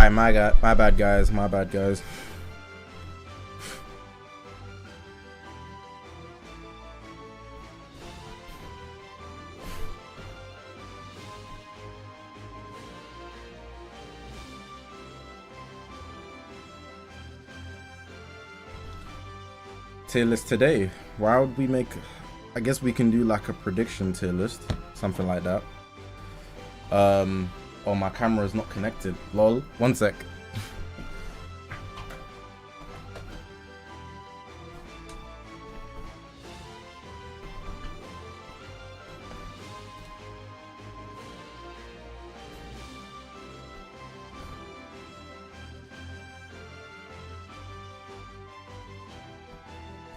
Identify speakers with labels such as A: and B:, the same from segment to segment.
A: Alright, my bad guys, my bad guys. Tier list today. Why would we make, I guess we can do like a prediction tier list, something like that. Oh, my camera is not connected. Lol. One sec.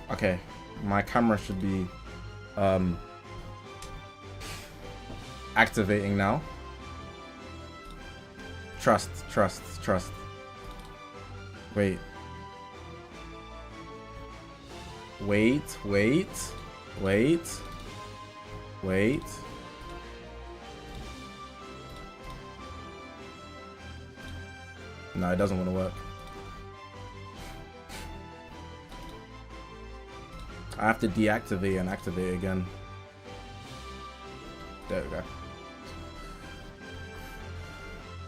A: Okay, my camera should be activating now. Trust. Wait. No, it doesn't want to work. I have to deactivate and activate again. There we go.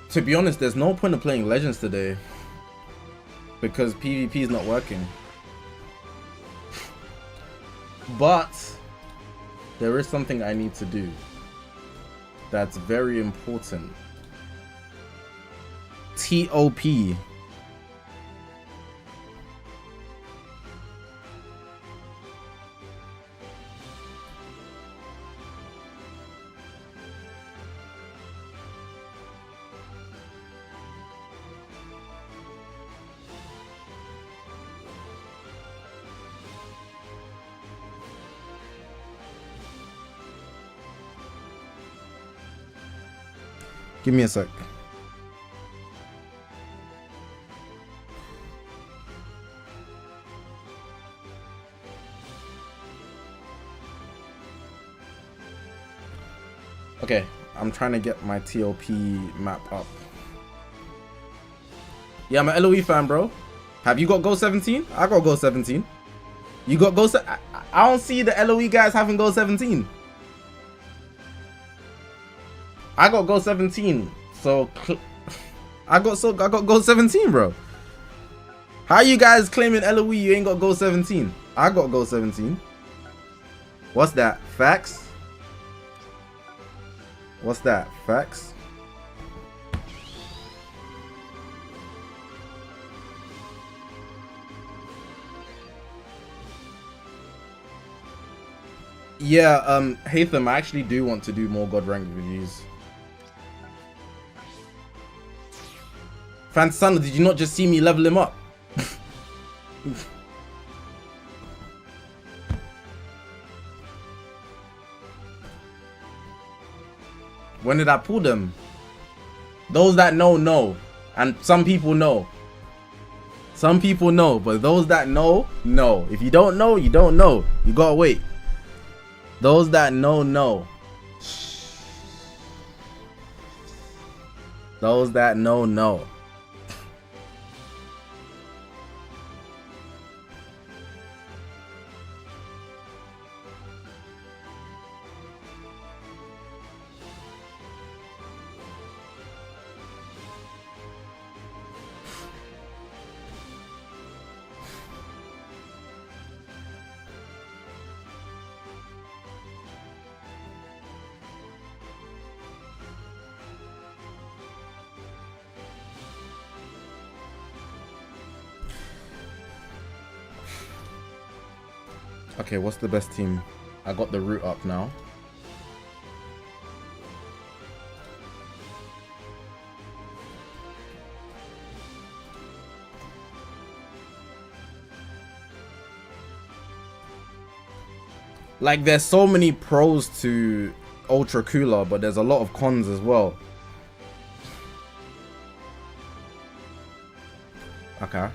A: To be honest, there's no point of playing Legends today because PvP is not working. But there is something I need to do that's very important. TOP. Give me a sec. Okay, I'm trying to get my TOP map up. Yeah, I'm an LOE fan, bro. Have you got Go 17? I got Go 17. You got Go 17? I don't see the LOE guys having Go 17. I got Go 17, so I got Go 17, bro. How you guys claiming LOE you ain't got Go 17? I got Go 17. What's that? Facts? What's that? Facts? Yeah, Hatham, I actually do want to do more God rank reviews. Fansana, did you not just see me level him up? When did I pull them? Those that know. And some people know. Some people know, but those that know. If you don't know, you don't know. You gotta wait. Those that know. Those that know. Okay, what's the best team? I got the route up now. Like, there's so many pros to Ultra Cooler, but there's a lot of cons as well. Okay.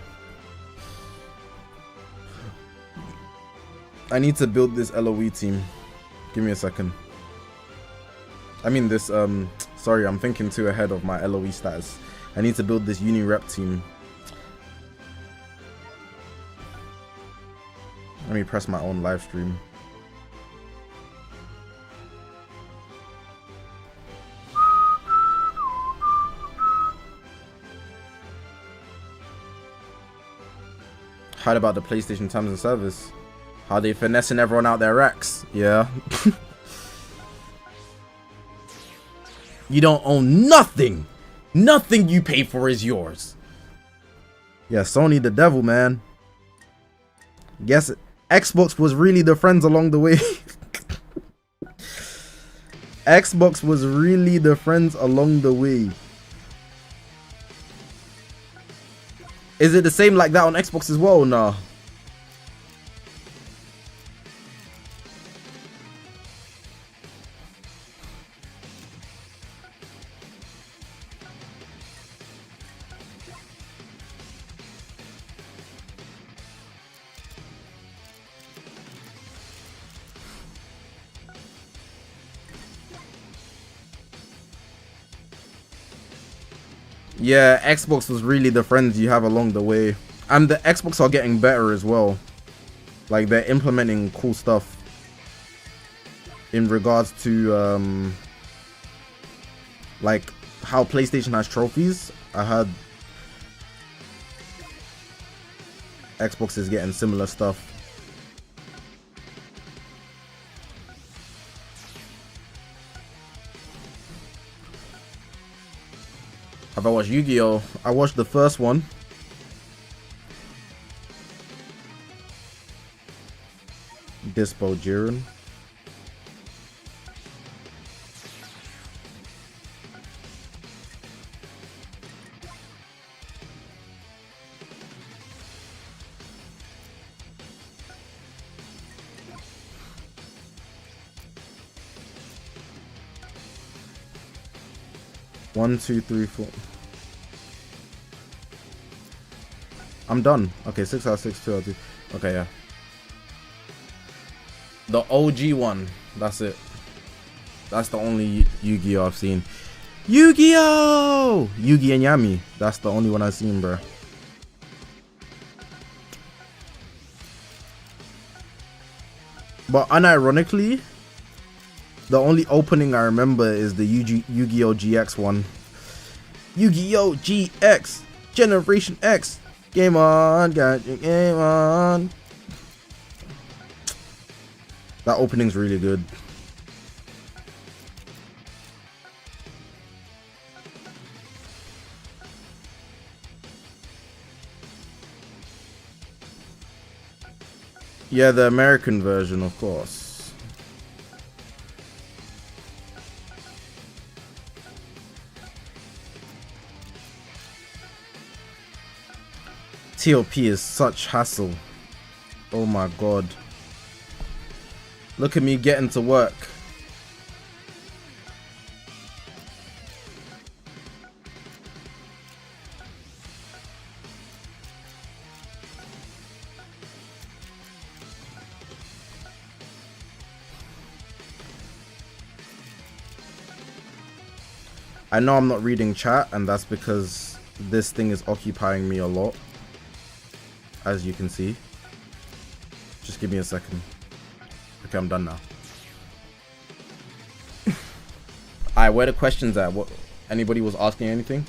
A: I need to build this LOE team. Give me a second. I mean this, sorry, I'm thinking too ahead of my LOE status. I need to build this uni rep team. Let me press my own live stream. Heard about the PlayStation terms and service. How they finessing everyone out their racks. Yeah. You don't own nothing. Nothing you pay for is yours. Yeah, Sony the devil, man. Guess Xbox was really the friends along the way. Xbox was really the friends along the way. Is it the same like that on Xbox as well? No. Yeah, Xbox was really the friends you have along the way. And the Xbox are getting better as well. Like, they're implementing cool stuff in regards to like how PlayStation has trophies. I heard Xbox is getting similar stuff. Have I watched Yu-Gi-Oh? I watched the first one. Dispo Jiren. One, two, three, four. I'm done. Okay, 6 out of 6, 2 out of 2. Okay, yeah. The OG one. That's it. That's the only Yu-Gi-Oh I've seen. Yu-Gi-Oh! Yugi and Yami. That's the only one I've seen, bro. But unironically, the only opening I remember is the Yu-Gi-Oh GX one. Yu-Gi-Oh GX! Generation X! Game on, got your game on. That opening's really good. Yeah, the American version, of course. TOP is such hassle. Oh my god. Look at me getting to work. I know I'm not reading chat, and that's because this thing is occupying me a lot, as you can see. Just give me a second. Okay, I'm done now. Alright, where the questions at? What? Anybody was asking anything?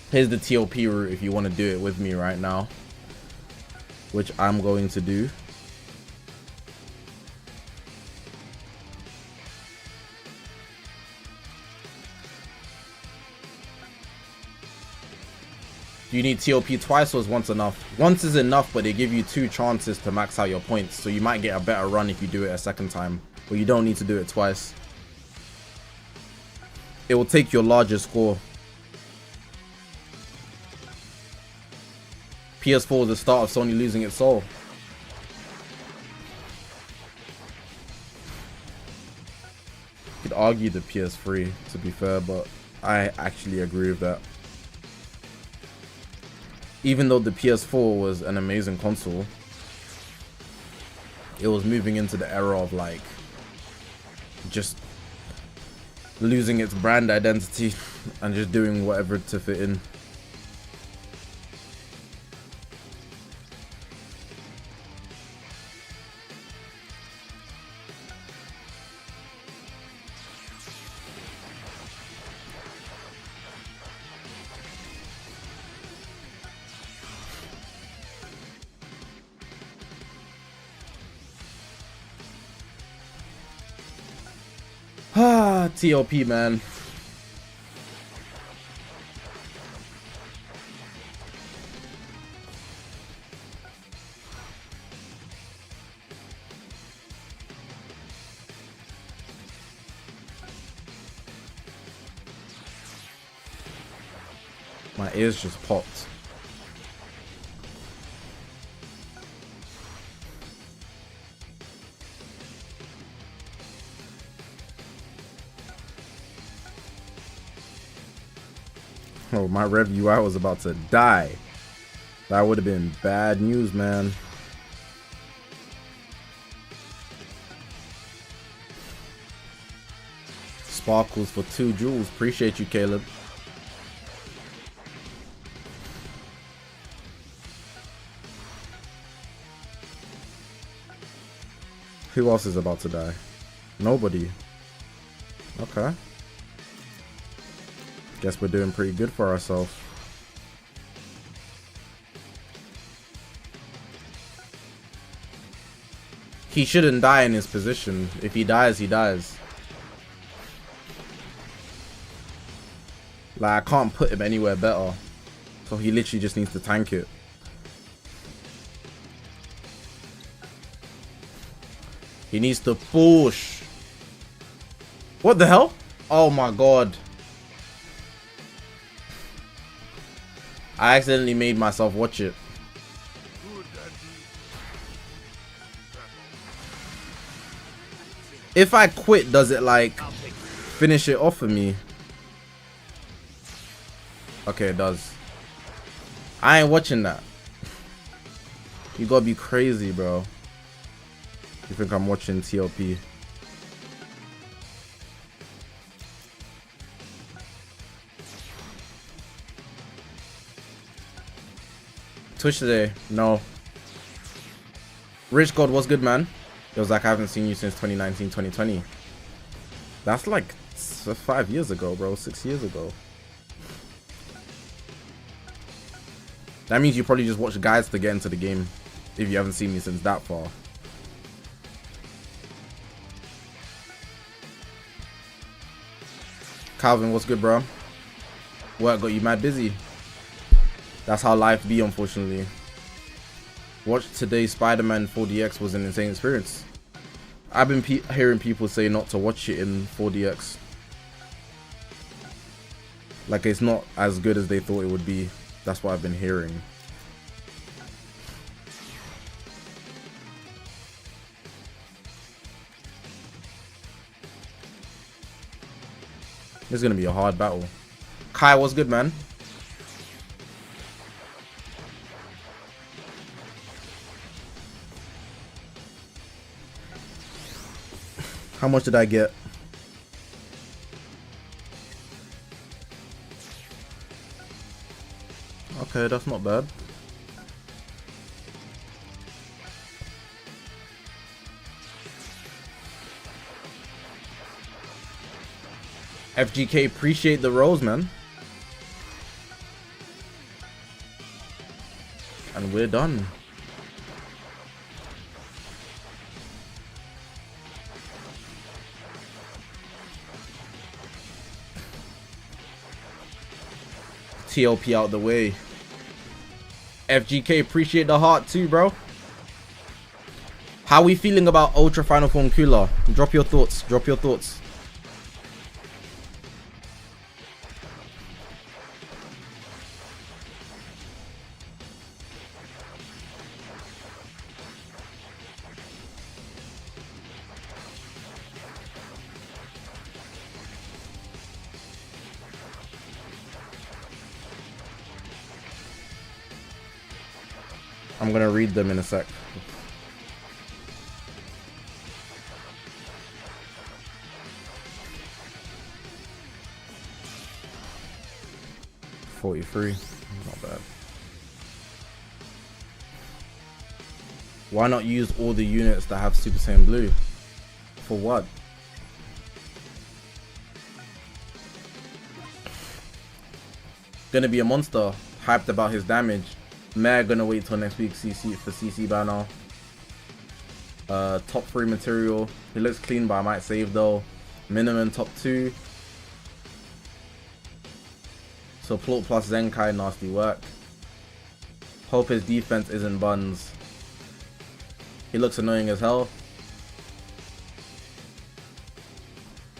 A: Here's the TOP route if you want to do it with me right now, which I'm going to do. Do you need TOP twice or is once enough? Once is enough, but they give you 2 chances to max out your points, so you might get a better run if you do it a second time, but you don't need to do it twice. It will take your largest score. PS4 was the start of Sony losing its soul. You could argue the PS3, to be fair, but I actually agree with that. Even though the PS4 was an amazing console, it was moving into the era of like just losing its brand identity and just doing whatever to fit in. Ah, TOP, man. My ears just popped. Oh, my rev UI was about to die. That would have been bad news, man. Sparkles for 2 jewels. Appreciate you, Caleb. Who else is about to die? Nobody. Okay. Guess we're doing pretty good for ourselves. He shouldn't die in his position. If he dies, he dies. Like, I can't put him anywhere better. So he literally just needs to tank it. He needs to push. What the hell? Oh my god. I accidentally made myself watch it. If I quit, does it like finish it off for me? Okay, it does. I ain't watching that. You gotta be crazy, bro. You think I'm watching TOP? Twitch today? No. Rich God, what's good, man? It was like I haven't seen you since 2019, 2020. That's like 5 years ago, bro. 6 years ago. That means you probably just watch guides to get into the game if you haven't seen me since that far. Calvin, what's good, bro? Work got you mad busy. That's how life be, unfortunately. Watch today's Spider-Man 4DX was an insane experience. I've been hearing people say not to watch it in 4DX. Like, it's not as good as they thought it would be. That's what I've been hearing. This is gonna be a hard battle. Kai, what's good, man? How much did I get? Okay, that's not bad. FGK, appreciate the rose, man. And we're done. TOP out the way. FGK, appreciate the heart too, bro. How we feeling about Ultra Final Form Cooler? Drop your thoughts. Drop your thoughts. I'm gonna read them in a sec. 43. Not bad. Why not use all the units that have Super Saiyan Blue? For what? Gonna be a monster. Hyped about his damage. Mare gonna wait till next week CC for CC banner. Top 3 material. He looks clean, but I might save though. Minimum top 2. Support plus Zenkai, nasty work. Hope his defense isn't buns. He looks annoying as hell.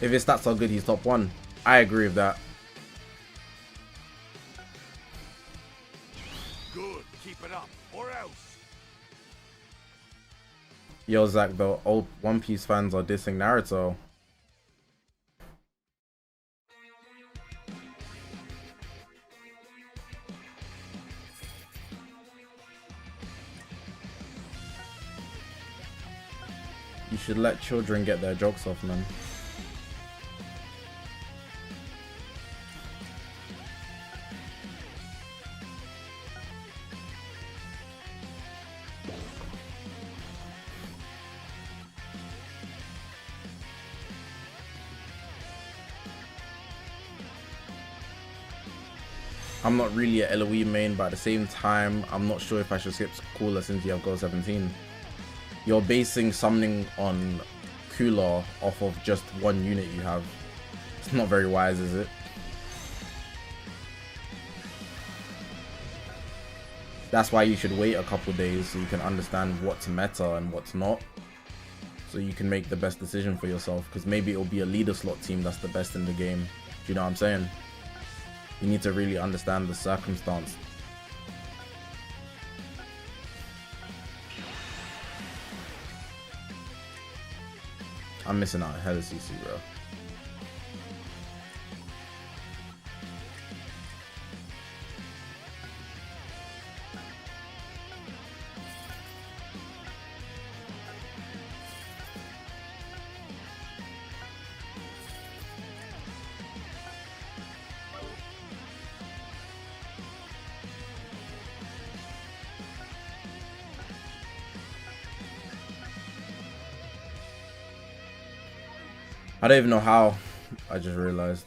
A: If his stats are good, he's top 1. I agree with that.
B: Good, keep it up, or else.
A: Yo, Zach, the old One Piece fans are dissing Naruto. You should let children get their jokes off, man. I'm not really a LOE main, but at the same time, I'm not sure if I should skip Cooler since you have Go 17. You're basing summoning on Cooler off of just one unit you have. It's not very wise, is it? That's why you should wait a couple days so you can understand what's meta and what's not. So you can make the best decision for yourself, because maybe it'll be a leader slot team that's the best in the game. Do you know what I'm saying? You need to really understand the circumstance. I'm missing out ahead of CC, bro. I don't even know how. I just realized.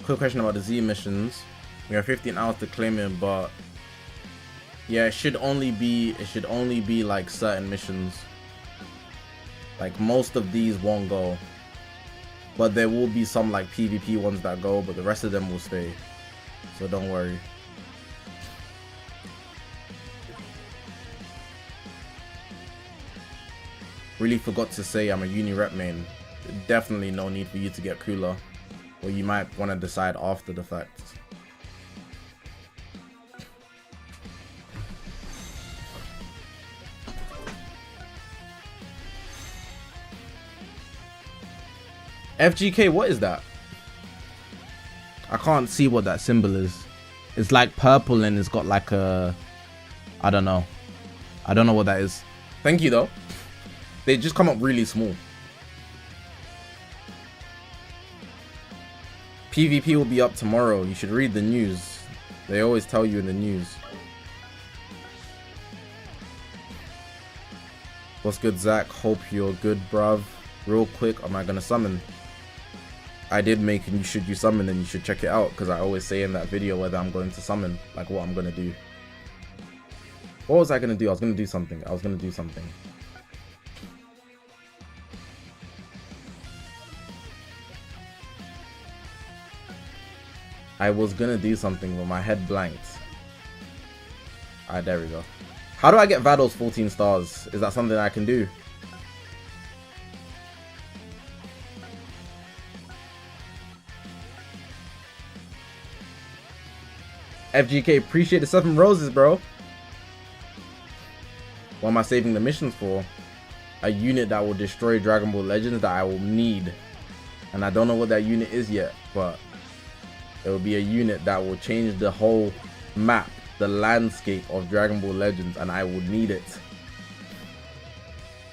A: Quick question about the Z missions. We have 15 hours to claim it, but yeah, it should only be like certain missions. Like most of these won't go, but there will be some like PvP ones that go, but the rest of them will stay, so don't worry. Really forgot to say I'm a uni rep main. Definitely no need for you to get cooler, or you might want to decide after the fact. FGK, what is that? I can't see what that symbol is. It's like purple and it's got like a... I don't know. I don't know what that is. Thank you though. They just come up really small. PvP will be up tomorrow. You should read the news. They always tell you in the news. What's good, Zach? Hope you're good, bruv. Real quick, am I gonna summon? I did make and you should you summon, and you should check it out, because I always say in that video whether I'm going to summon, like what I'm gonna do. What was I gonna do? I was gonna do something. I was gonna do something, but my head blanked. Alright, there we go. How do I get Vados 14 stars? Is that something I can do? FGK, appreciate the 7 roses, bro. What am I saving the missions for? A unit that will destroy Dragon Ball Legends that I will need. And I don't know what that unit is yet, but it will be a unit that will change the whole map, the landscape of Dragon Ball Legends, and I would need it.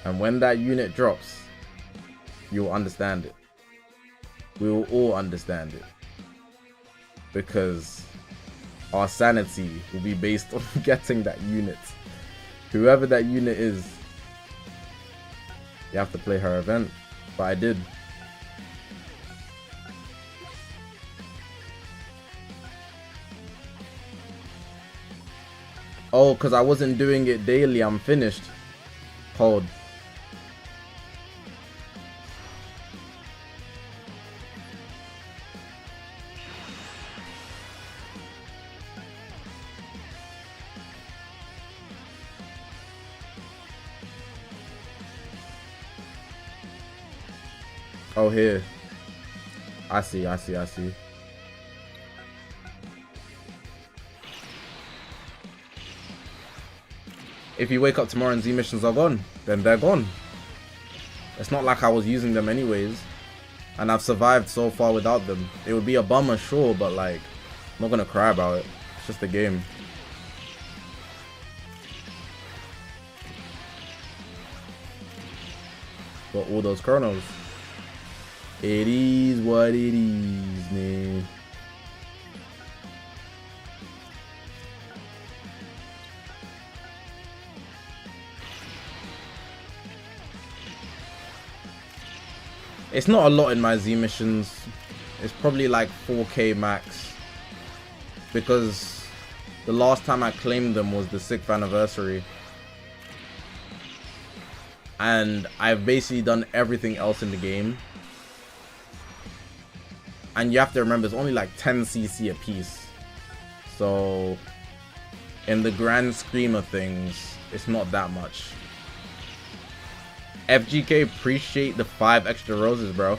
A: And when that unit drops, you will understand it. We will all understand it. Because our sanity will be based on getting that unit. Whoever that unit is, you have to play her event. But I did. Oh, because I wasn't doing it daily. I'm finished. Hold. Oh, here. I see. If you wake up tomorrow and Z missions are gone, then they're gone. It's not like I was using them anyways. And I've survived so far without them. It would be a bummer, sure, but like, I'm not gonna cry about it. It's just a game. Got all those chronos. It is what it is, man. It's not a lot in my Z missions. It's probably like 4k max. Because the last time I claimed them was the 6th anniversary. And I've basically done everything else in the game. And you have to remember, it's only like 10 CC a piece. So, in the grand scheme of things, it's not that much. FGK, appreciate the 5 extra roses, bro.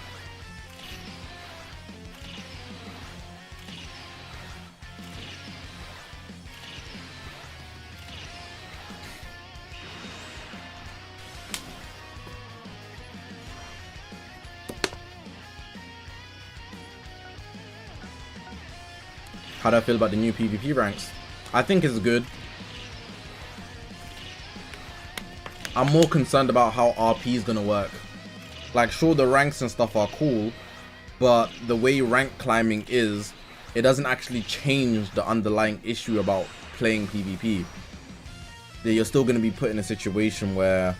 A: How do I feel about the new PvP ranks? I think it's good. I'm more concerned about how RP is gonna work. Like, sure, the ranks and stuff are cool, but the way rank climbing is, it doesn't actually change the underlying issue about playing PvP. That you're still gonna be put in a situation where,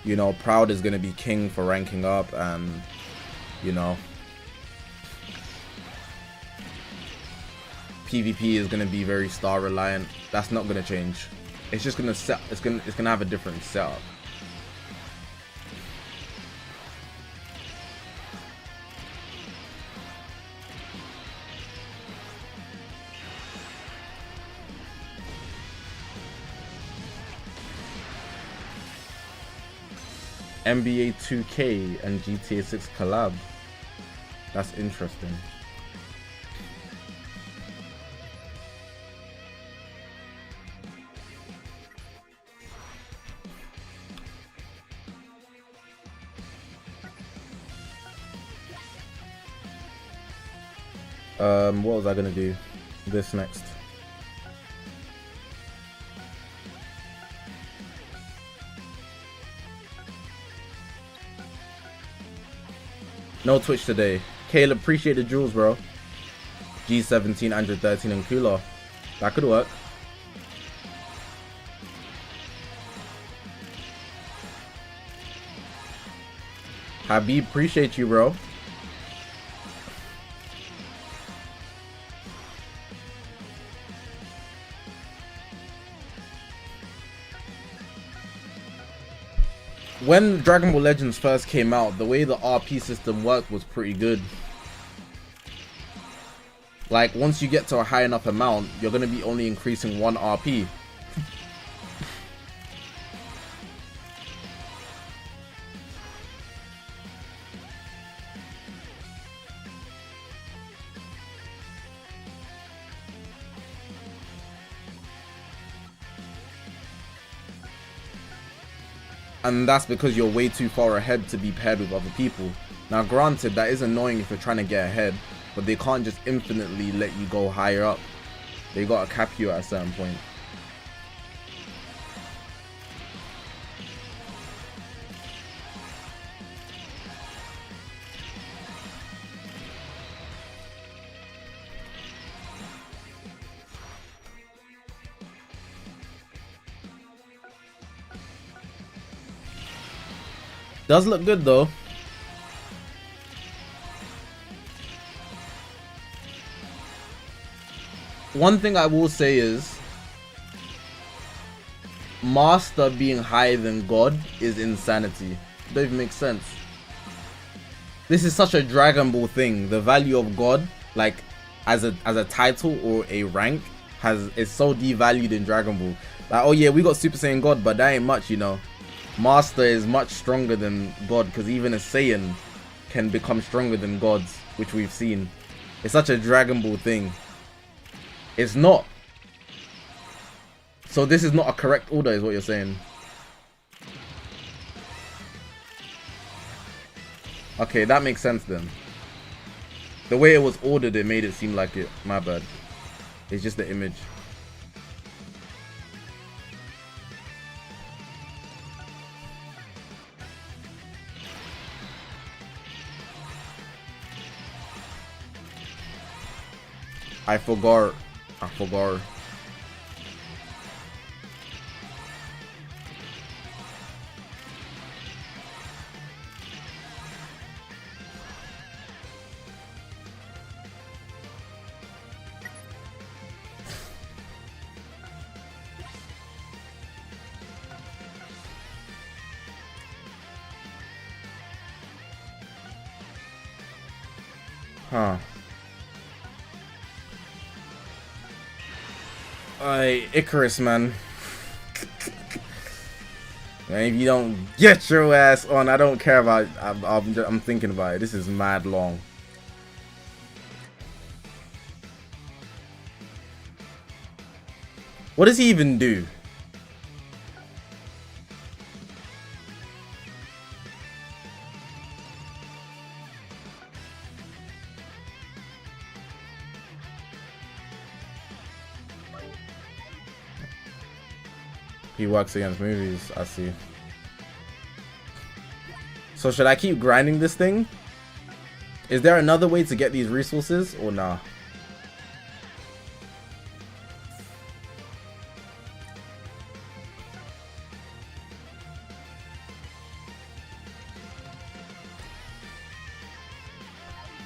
A: you know, Proud is gonna be king for ranking up, and, you know, PvP is gonna be very star reliant. That's not gonna change. It's just gonna set. It's gonna have a different setup. NBA 2K and GTA 6 collab. That's interesting. What was I gonna do? This next. No Twitch today. Caleb, appreciate the jewels, bro. G17, Android 13, and cooler. That could work. Habib, appreciate you, bro. When Dragon Ball Legends first came out, the way the RP system worked was pretty good. Like, once you get to a high enough amount, you're going to be only increasing 1 RP. And that's because you're way too far ahead to be paired with other people. Now granted, that is annoying if you're trying to get ahead, but they can't just infinitely let you go higher up. They gotta cap you at a certain point. Does look good though. One thing I will say is Master being higher than God is insanity. Don't even make sense. This is such a Dragon Ball thing. The value of God, like as a title or a rank, is so devalued in Dragon Ball. Like, oh yeah, we got Super Saiyan God, but that ain't much, you know. Master is much stronger than God, because even a Saiyan can become stronger than gods, which we've seen. It's such a Dragon Ball thing. It's not. So this is not a correct order, is what you're saying. Okay, that makes sense then. The way it was ordered, it made it seem like it. My bad. It's just the image. I forgot. Huh. Icarus, man. If you don't get your ass on, I don't care about. I'm thinking about it. This is mad long. What does he even do? He works against movies, I see. So should I keep grinding this thing? Is there another way to get these resources or nah?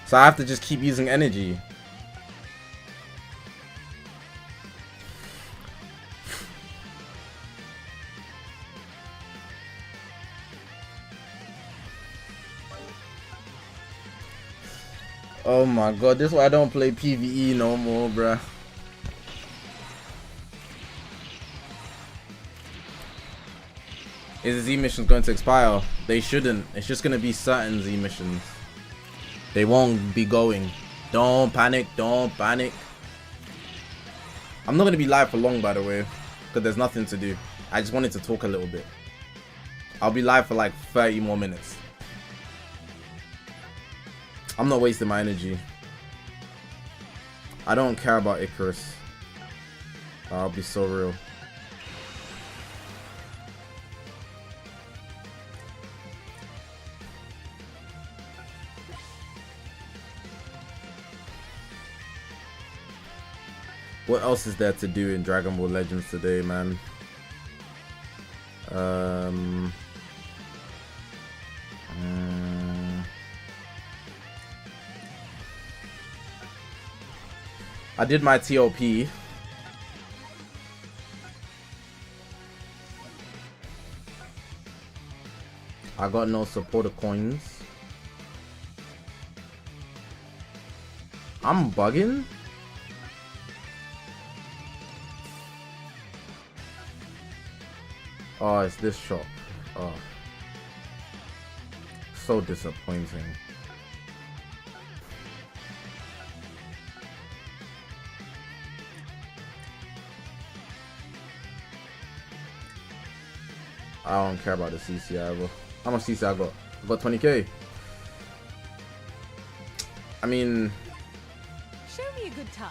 A: So I have to just keep using energy. Oh my god, this is why I don't play PvE no more, bruh. Is the Z missions going to expire? They shouldn't. It's just going to be certain Z missions. They won't be going. Don't panic, don't panic. I'm not going to be live for long, by the way, because there's nothing to do. I just wanted to talk a little bit. I'll be live for like 30 more minutes. I'm not wasting my energy. I don't care about Icarus. I'll be so real. What else is there to do in Dragon Ball Legends today, man? I did my TOP. I got no supporter coins. I'm bugging? Oh, it's this shop. Oh. So disappointing. I don't care about the CC either. How much CC I got? I got 20k. I mean,
C: Show me a good time.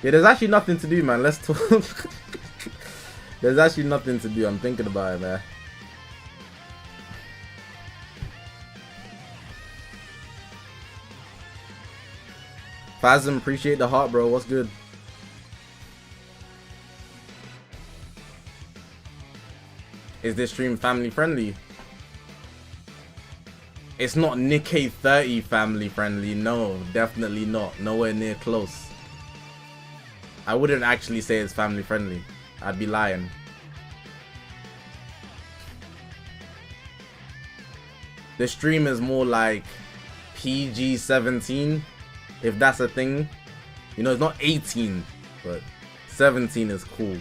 A: yeah, there's actually nothing to do, man. Let's talk. There's actually nothing to do. I'm thinking about it, man. Phasm, appreciate the heart, bro. What's good? Is this stream family friendly? It's not Nikkei 30 family friendly. No, definitely not. Nowhere near close. I wouldn't actually say it's family friendly. I'd be lying. The stream is more like PG-17, if that's a thing. You know, it's not 18, but 17 is cool.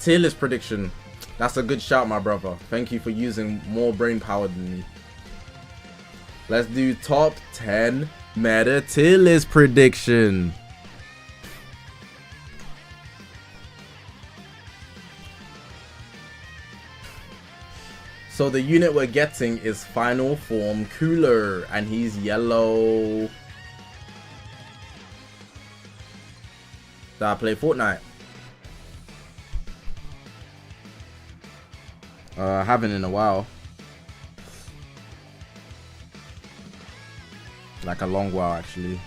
A: Tier list prediction. That's a good shout, my brother. Thank you for using more brain power than me. Let's do top 10 meta tier list prediction. So the unit we're getting is Final Form Cooler, and he's yellow. Did I play Fortnite? I haven't in a while. Like a long while, actually.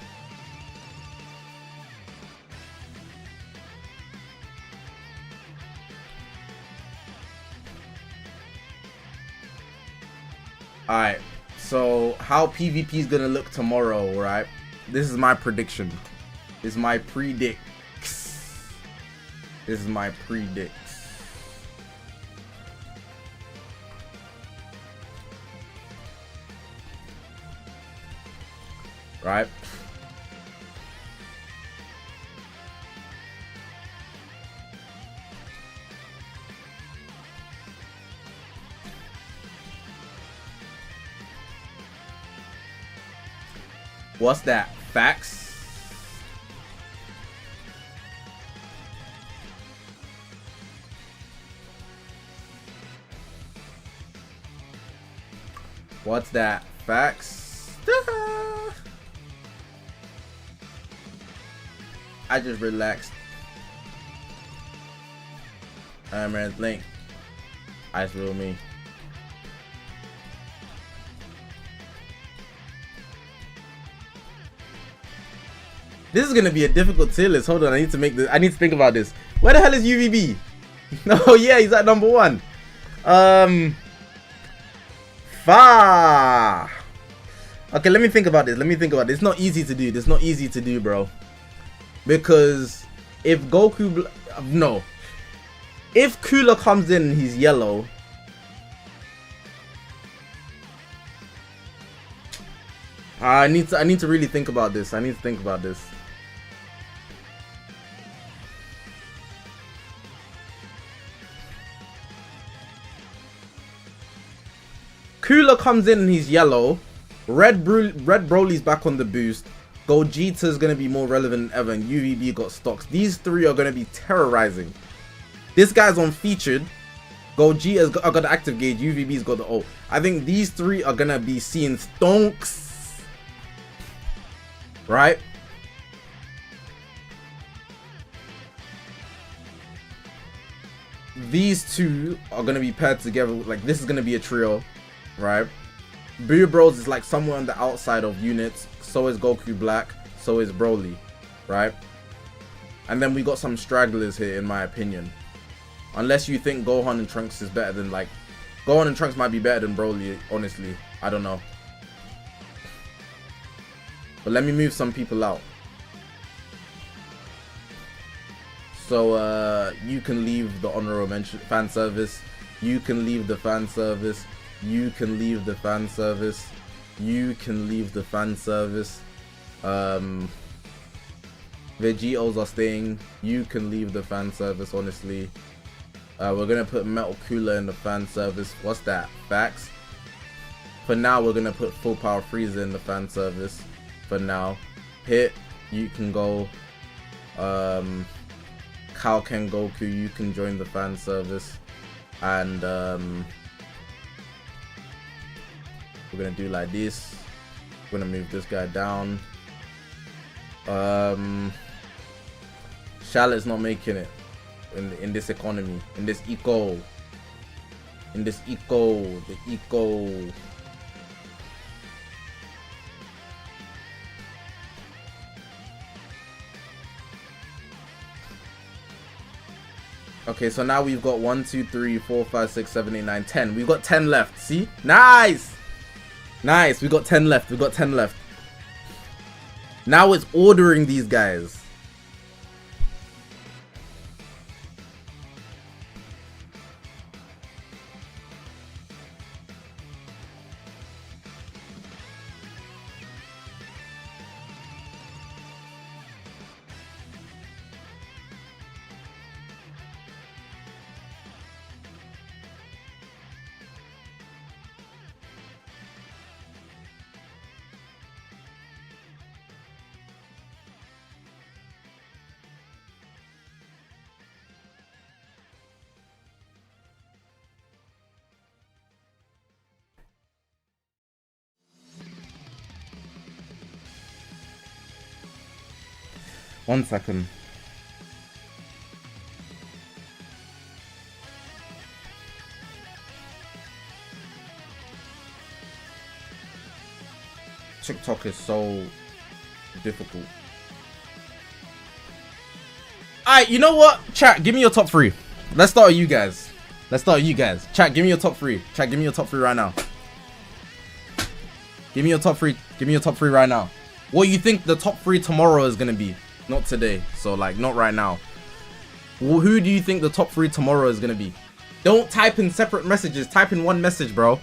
A: Alright, so how PvP is gonna look tomorrow, right? This is my prediction. This is my predicts. This is my predicts. Right? What's that? Facts? What's that? Facts? I just relaxed. APowerMirror link. Ice rule me. This is gonna be a difficult tier list. Hold on, I need to make this. I need to think about this. Where the hell is UVB? Oh yeah, he's at number 1. Far. Okay, let me think about this. Let me think about this. It's not easy to do. It's not easy to do, bro. Because if Goku, no, if Cooler comes in and he's yellow, I need to really think about this. I need to think about this. Cooler comes in and he's yellow. Red Broly's back on the boost. Gogeta's gonna be more relevant than ever, and UVB got stocks. These three are gonna be terrorizing. This guy's on featured. Gogeta's got the active gauge. UVB's got the ult. I think these three are gonna be seeing stonks. Right? These two are gonna be paired together. Like, this is gonna be a trio, right? Boo Bros is like somewhere on the outside of units. So is Goku Black. So is Broly, right? And then we got some stragglers here, in my opinion. Unless you think Gohan and Trunks is better than, like, Gohan and Trunks might be better than Broly, honestly. I don't know. But let me move some people out. So you can leave the honorable mention fan service. You can leave the fan service. You can leave the fan service. You can leave the fan service. Vegetos are staying. You can leave the fan service, honestly. We're gonna put Metal Cooler in the fan service. What's that? Facts. For now, we're gonna put Full Power Freezer in the fan service. For now. Hit. You can go. How Can Goku, you can join the fan service. And we're gonna do like this. We're gonna move this guy down. Charlotte's not making it in this economy, in this eco. The eco. Okay, so now we've got 1, 2, 3, 4, 5, 6, 7, 8, 9, 10. We've got 10 left. See? Nice! Nice. We got 10 left. We got 10 left. Now it's ordering these guys. One second. TikTok is so difficult. Alright, you know what? Chat, give me your top 3. Let's start with you guys. Chat, give me your top 3. Chat, give me your top 3 right now. Give me your top 3. Give me your top 3 right now. What you think the top 3 tomorrow is gonna be? Not today, so like not right now. Who do you think the top 3 tomorrow is gonna be? Don't type in separate messages, type in one message, bro.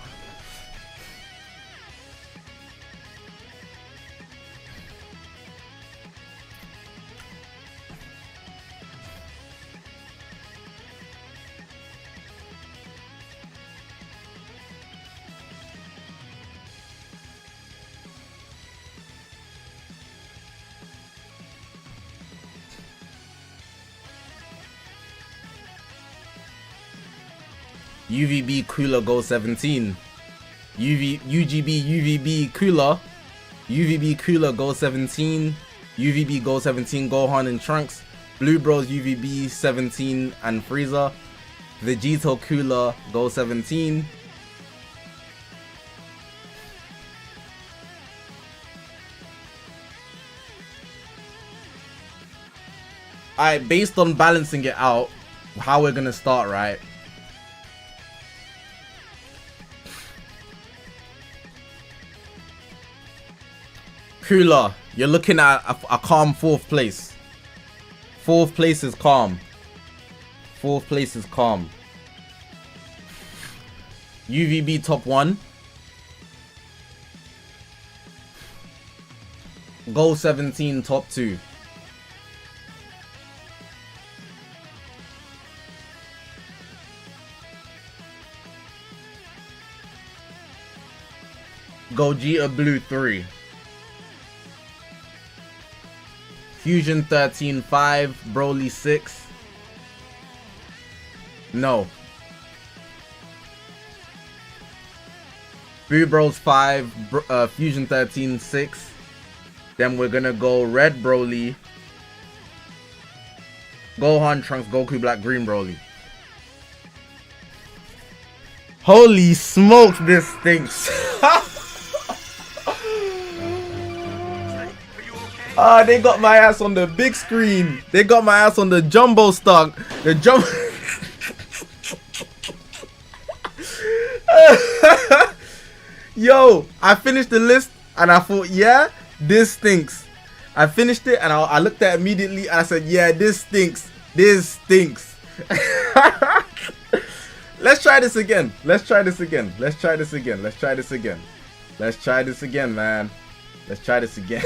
A: UVB Cooler Go 17. UGB Cooler. UVB Cooler Go 17. UVB Go 17 Gohan and Trunks. Blue Bros UVB 17 and Frieza. Vegito Cooler Go 17. Alright, based on balancing it out, how we're gonna start, right? Cooler, you're looking at a calm 4th place. 4th place is calm. 4th place is calm. UVB top 1. Go 17 top 2. Gogeta Blue 3. Fusion 13 5, Broly 6. No. Blue Bros 5, Fusion 13 6. Then we're gonna go Red Broly, Gohan, Trunks, Goku, Black, Green Broly. Holy smokes, this stinks. Ah, they got my ass on the big screen. They got my ass on the jumbo stock. The jumbo. Yo, I finished the list and I thought, yeah, this stinks. I finished it and I looked at it immediately and I said, yeah, this stinks. This stinks. Let's try this again. Let's try this again. Let's try this again. Let's try this again. Let's try this again, man. Let's try this again.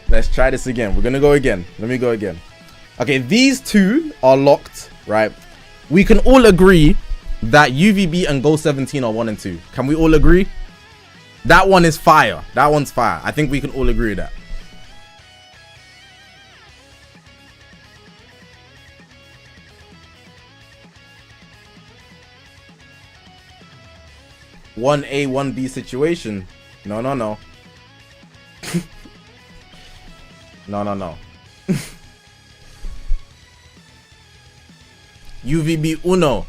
A: Let's try this again. We're gonna go again. Let me go again. Okay, these two are locked, right? We can all agree that UVB and Go 17 are 1 and 2. Can we all agree? That one is fire. That one's fire. I think we can all agree with that. 1A, 1B situation. No. No. UVB Uno.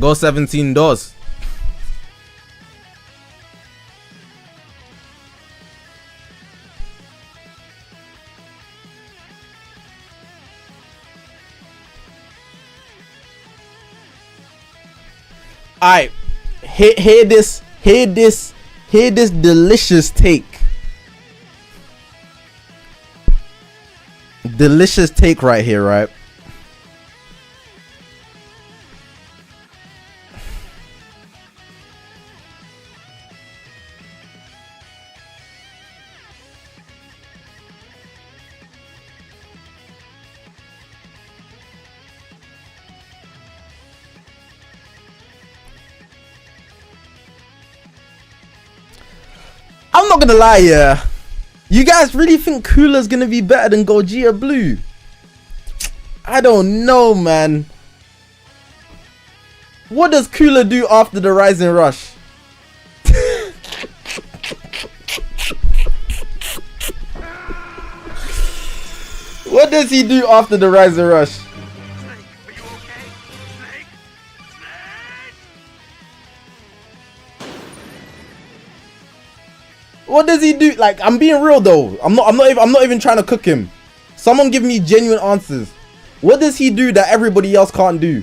A: Go 17 doors. Alright, hear this delicious take. Delicious take right here, right? I'm not gonna lie, yeah. You guys really think Cooler's gonna be better than Gogeta Blue? I don't know, man. What does Cooler do after the Rising Rush? What does he do after the Rising Rush? What does he do? Like, I'm being real though. I'm not even trying to cook him. Someone give me genuine answers. What does he do that everybody else can't do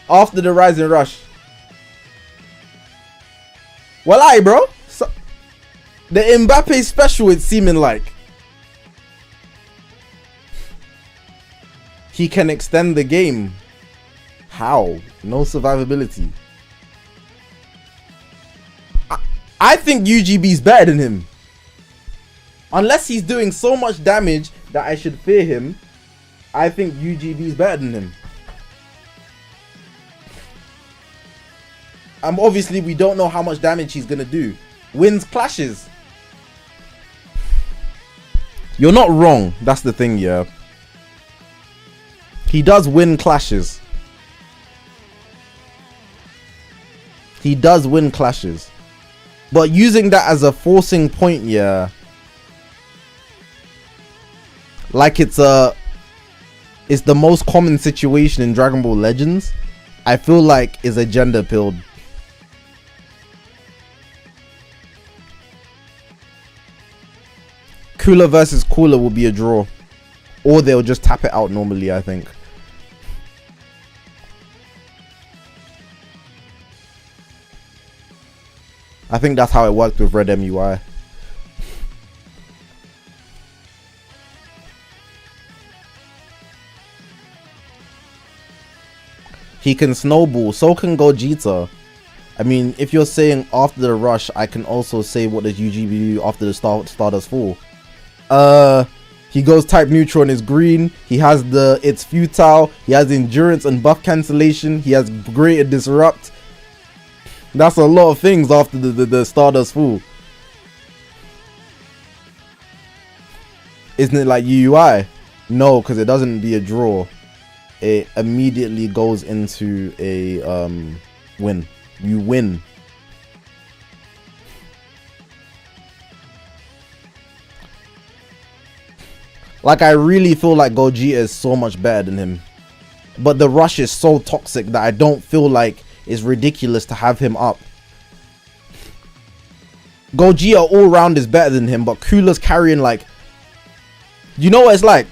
A: after the Rising Rush? Well, bro. So, the Mbappe special, it's seeming like. He can extend the game. How? No survivability. I think UGB's better than him. Unless he's doing so much damage that I should fear him, I think UGB's better than him. Obviously, we don't know how much damage he's gonna do. Wins clashes. You're not wrong. That's the thing, yeah. He does win clashes. He does win clashes. But using that as a forcing point, yeah. Like it's the most common situation in Dragon Ball Legends. I feel like is a gender pilled. Cooler versus Cooler will be a draw. Or they'll just tap it out normally, I think. I think that's how it worked with Red MUI. He can snowball, so can Gogeta. I mean, if you're saying after the rush, I can also say what does UGB do after the Stardust Fall. He goes type neutral and is green. He has the it's futile. He has endurance and buff cancellation. He has greater disrupt. That's a lot of things after the Stardust Fall. Isn't it like UUI? No, because it doesn't be a draw. It immediately goes into a win. You win. Like, I really feel like Gogeta is so much better than him. But the rush is so toxic that I don't feel like it's ridiculous to have him up. Gogeta all round is better than him, but Cooler's carrying like... You know what it's like?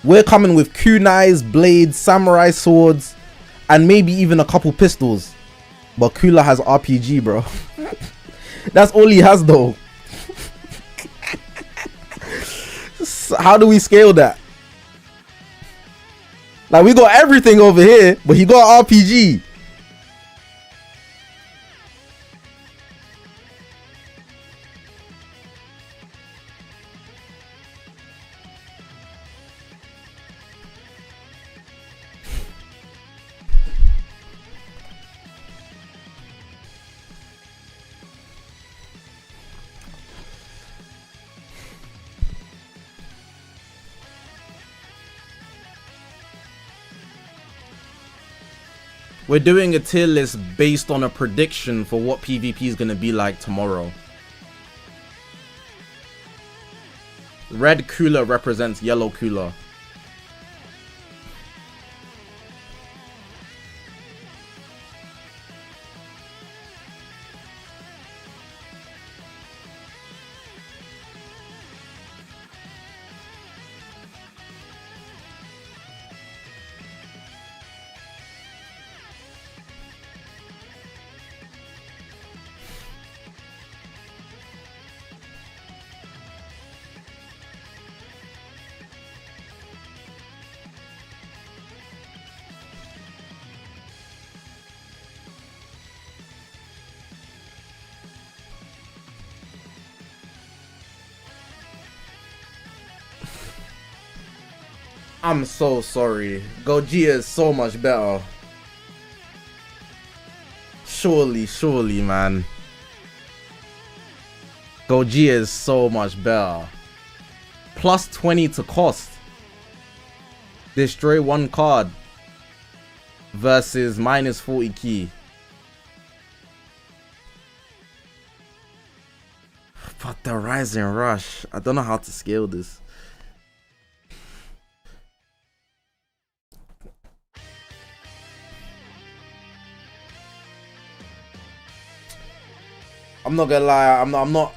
A: We're coming with kunais, blades, samurai swords, and maybe even a couple pistols. But Cooler has RPG, bro. That's all he has, though. How do we scale that? Like, we got everything over here, but he got RPG. We're doing a tier list based on a prediction for what PvP is going to be like tomorrow. Red cooler represents yellow cooler. I'm so sorry. Goggia is so much better. Surely, man. Goggia is so much better. Plus 20 to cost. Destroy one card. Versus minus 40 key. But the Rising Rush. I don't know how to scale this. I'm not gonna lie, I'm not.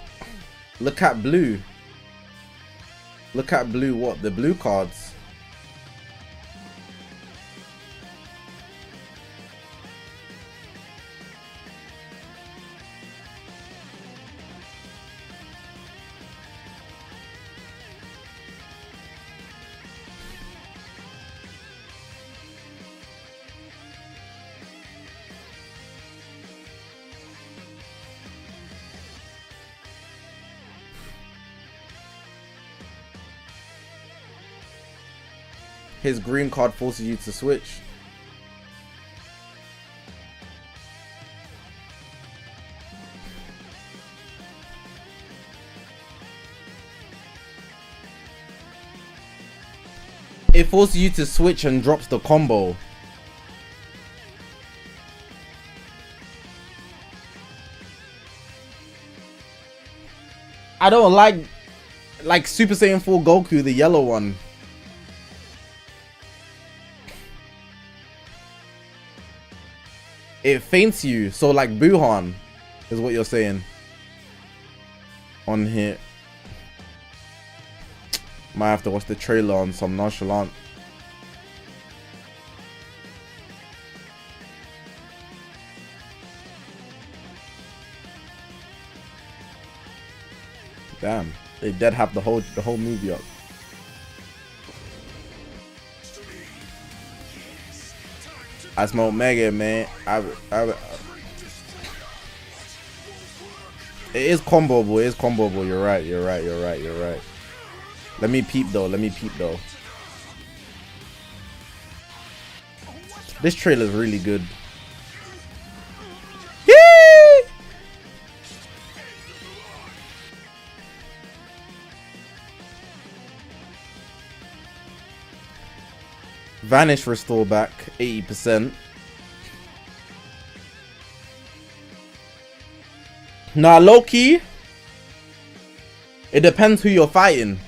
A: Look at blue. Look at blue, what? The blue cards. His green card forces you to switch. It forces you to switch and drops the combo. I don't like Super Saiyan 4 Goku, the yellow one. It faints you, so like Buhan is what you're saying on here. Might have to watch the trailer on some nonchalant. Damn, they dead have the whole movie up. I smoke Mega, man. It is comboable. It is comboable. You're right. You're right. Let me peep though. This trailer is really good. Yee! Vanish restore back 80%. Nah, low key, it depends who you're fighting.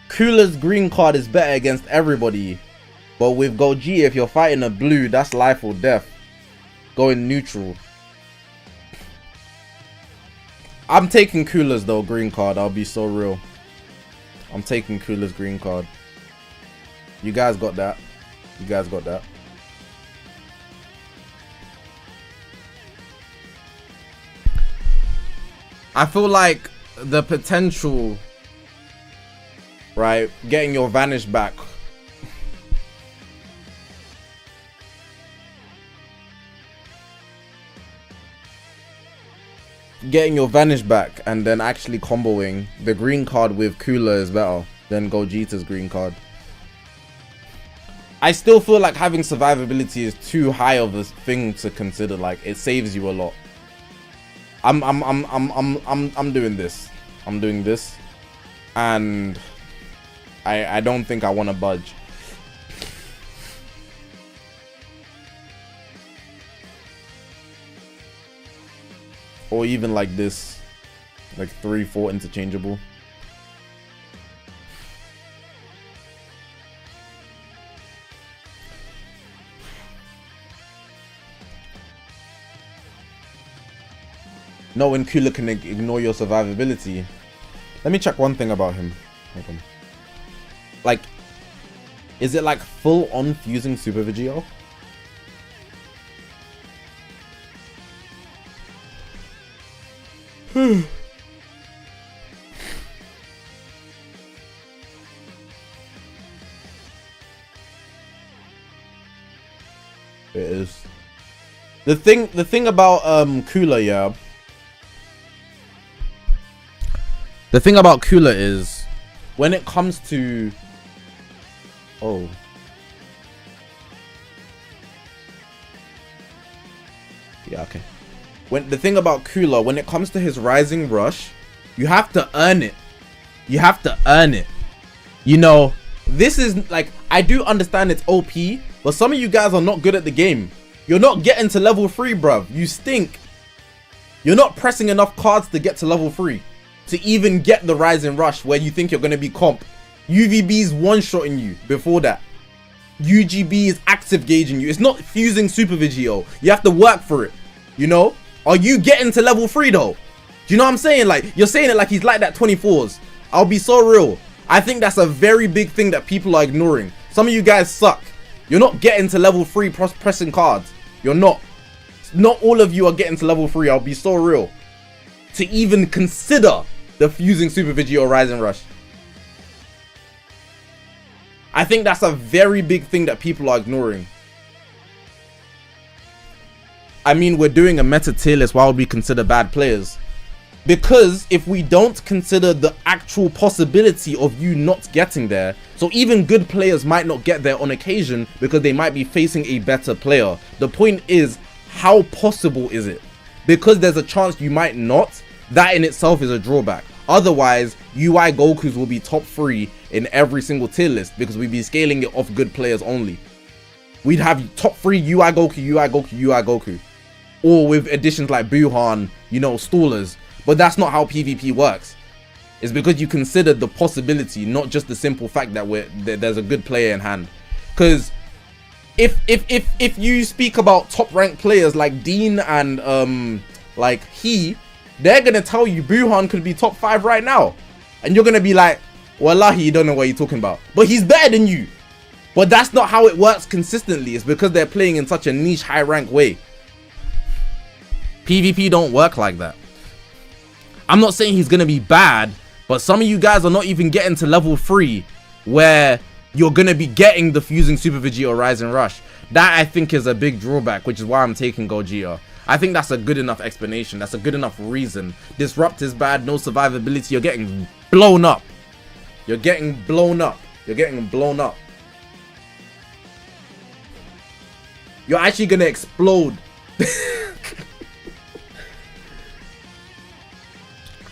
A: Cooler's green card is better against everybody, but with Goggia, if you're fighting a blue, that's life or death. Going neutral. I'm taking Cooler's though green card. I'll be so real. I'm taking Cooler's green card. You guys got that. I feel like the potential, right, getting your Vanish back. Getting your Vanish back and then actually comboing the green card with Cooler is better than Gogeta's green card. I still feel like having survivability is too high of a thing to consider. Like, it saves you a lot. I'm doing this. I'm doing this, and I don't think I want to budge. or even like this, like 3-4 interchangeable. No, when Cooler can ignore your survivability. Let me check one thing about him. Hold on. Like, is it like full on fusing Super Vigio? It is. The thing about Cooler, yeah. The thing about Cooler is when it comes to yeah, okay. The thing about Cooler, when it comes to his Rising Rush, you have to earn it. You have to earn it. You know, this is like, I do understand it's OP, but some of you guys are not good at the game. You're not getting to level 3, bruv. You stink. You're not pressing enough cards to get to level 3. To even get the Rising Rush where you think you're going to be comp. UVB's one-shotting you before that. UGB is active gauging you. It's not fusing Super Vigio. You have to work for it. You know? Are you getting to level 3 though? Do you know what I'm saying? Like, you're saying it like he's like that 24s. I'll be so real. I think that's a very big thing that people are ignoring. Some of you guys suck. You're not getting to level 3 pressing cards. You're not. Not all of you are getting to level 3. I'll be so real. To even consider the fusing Super Vigio Rising Rush. I think that's a very big thing that people are ignoring. I mean, we're doing a meta tier list. Why would we consider bad players? Because if we don't consider the actual possibility of you not getting there, so even good players might not get there on occasion because they might be facing a better player. The point is, how possible is it? Because there's a chance you might not, that in itself is a drawback. Otherwise, UI Gokus will be top 3 in every single tier list because we'd be scaling it off good players only. We'd have top 3 UI Goku, UI Goku, UI Goku. Or with additions like Buhan, you know, stallers. But that's not how PvP works. It's because you consider the possibility, not just the simple fact that there's a good player in hand. Because if you speak about top ranked players like Dean and like they're gonna tell you Buhan could be top 5 right now, and you're gonna be like, wallahi, you don't know what you're talking about, but he's better than you. But that's not how it works consistently. It's because they're playing in such a niche high rank way. PvP don't work like that. I'm not saying he's gonna be bad, but some of you guys are not even getting to level 3 where you're gonna be getting the fusing Super Vigio Rising Rush. That I think is a big drawback, which is why I'm taking Gogeta. I think that's a good enough explanation. That's a good enough reason. Disrupt is bad, no survivability. You're getting blown up. You're getting blown up. You're getting blown up. You're actually gonna explode.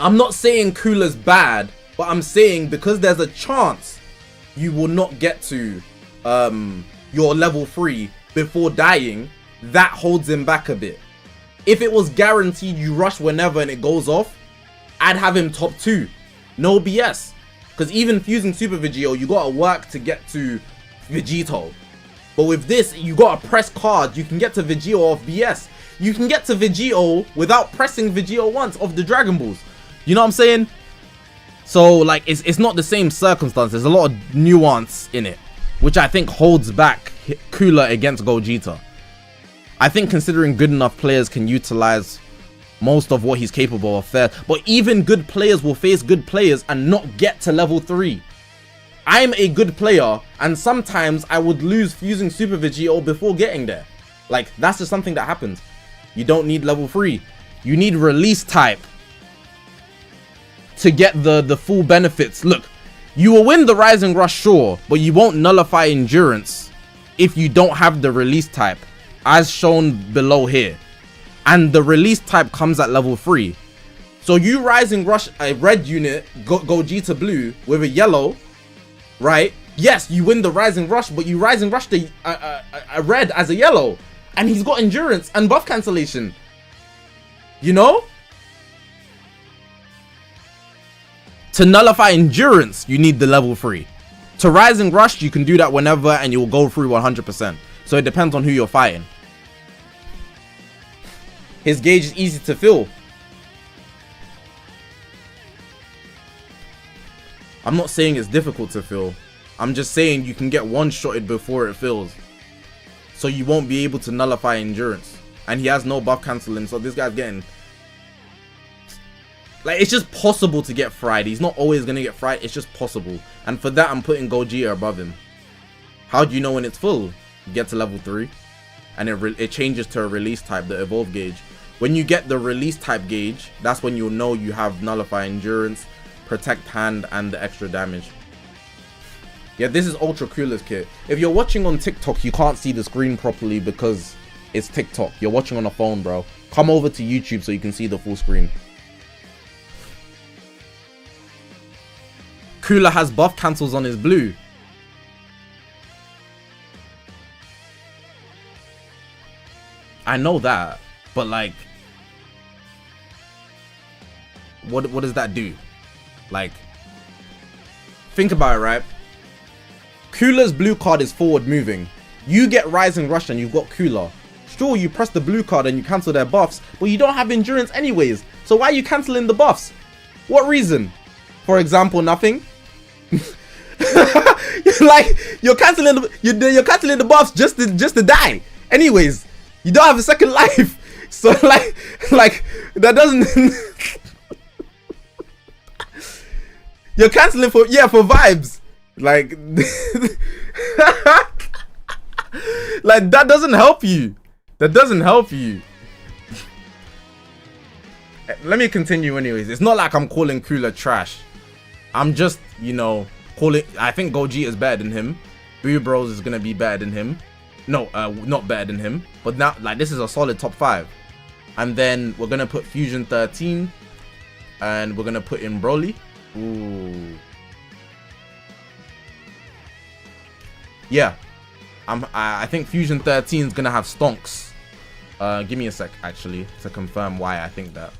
A: I'm not saying Cooler's bad, but I'm saying because there's a chance you will not get to your level 3 before dying, that holds him back a bit. If it was guaranteed you rush whenever and it goes off, I'd have him top 2. No BS. Because even fusing Super Vigio, you gotta work to get to Vegito. But with this, you gotta press cards. You can get to Vegito off BS. You can get to Vegito without pressing Vegito once of the Dragon Balls. You know what I'm saying? So like it's not the same circumstance. There's a lot of nuance in it, which I think holds back Cooler against Gogeta. I think considering good enough players can utilize most of what he's capable of there. But even good players will face good players and not get to level 3. I'm a good player and sometimes I would lose fusing Super Vegito before getting there. Like, that's just something that happens. You don't need level 3. You need release type to get the full benefits. Look, you will win the Rising Rush, sure, but you won't nullify endurance if you don't have the release type, as shown below here. And the release type comes at level 3. So you Rising Rush a red unit, Gogeta blue with a yellow, right? Yes, you win the Rising Rush, but you Rising Rush the a red as a yellow, and he's got endurance and buff cancellation. You know? To nullify endurance, you need the level 3. To rising rush, you can do that whenever and you will go through 100%. So it depends on who you're fighting. His gauge is easy to fill. I'm not saying it's difficult to fill. I'm just saying you can get one-shotted before it fills. So you won't be able to nullify endurance. And he has no buff cancelling, so this guy's getting... Like, it's just possible to get fried. He's not always going to get fried. It's just possible. And for that, I'm putting Gogeta above him. How do you know when it's full? You get to level 3. And it changes to a release type, the evolve gauge. When you get the release type gauge, that's when you'll know you have nullify endurance, protect hand, and the extra damage. Yeah, this is Ultra Cooler's kit. If you're watching on TikTok, you can't see the screen properly because it's TikTok. You're watching on a phone, bro. Come over to YouTube so you can see the full screen. Cooler has buff cancels on his blue. I know that, but like, what does that do? Like, think about it, right? Cooler's blue card is forward moving. You get Rising Rush and you've got Cooler. Sure, you press the blue card and you cancel their buffs, but you don't have endurance anyways. So why are you cancelling the buffs? What reason? For example, nothing. Like, you're cancelling the buffs just to die. Anyways, you don't have a second life. So like that doesn't. You're cancelling for vibes. Like, like that doesn't help you. That doesn't help you. Let me continue anyways. It's not like I'm calling Cooler trash. I'm just, you know, calling. I think Gogeta is better than him. Boo Bros is gonna be better than him. No, not better than him. But now, like, this is a solid top 5. And then we're gonna put Fusion 13, and we're gonna put in Broly. Ooh. Yeah, I think Fusion 13 is gonna have stonks. Give me a sec, actually, to confirm why I think that.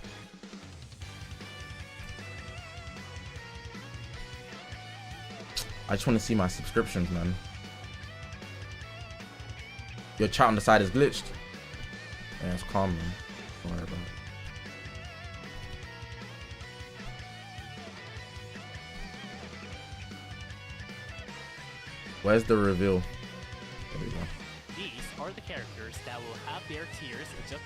A: I just want to see my subscriptions, man. Your chat on the side is glitched. Yeah, it's calm, man. Don't worry about it. Where's the reveal? There we go.
D: These are the characters that will have their tiers just...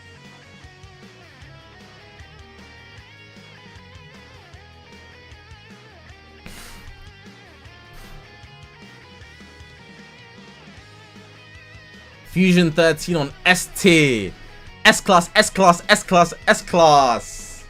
A: Fusion 13 on S tier. S class, S class, S class, S class.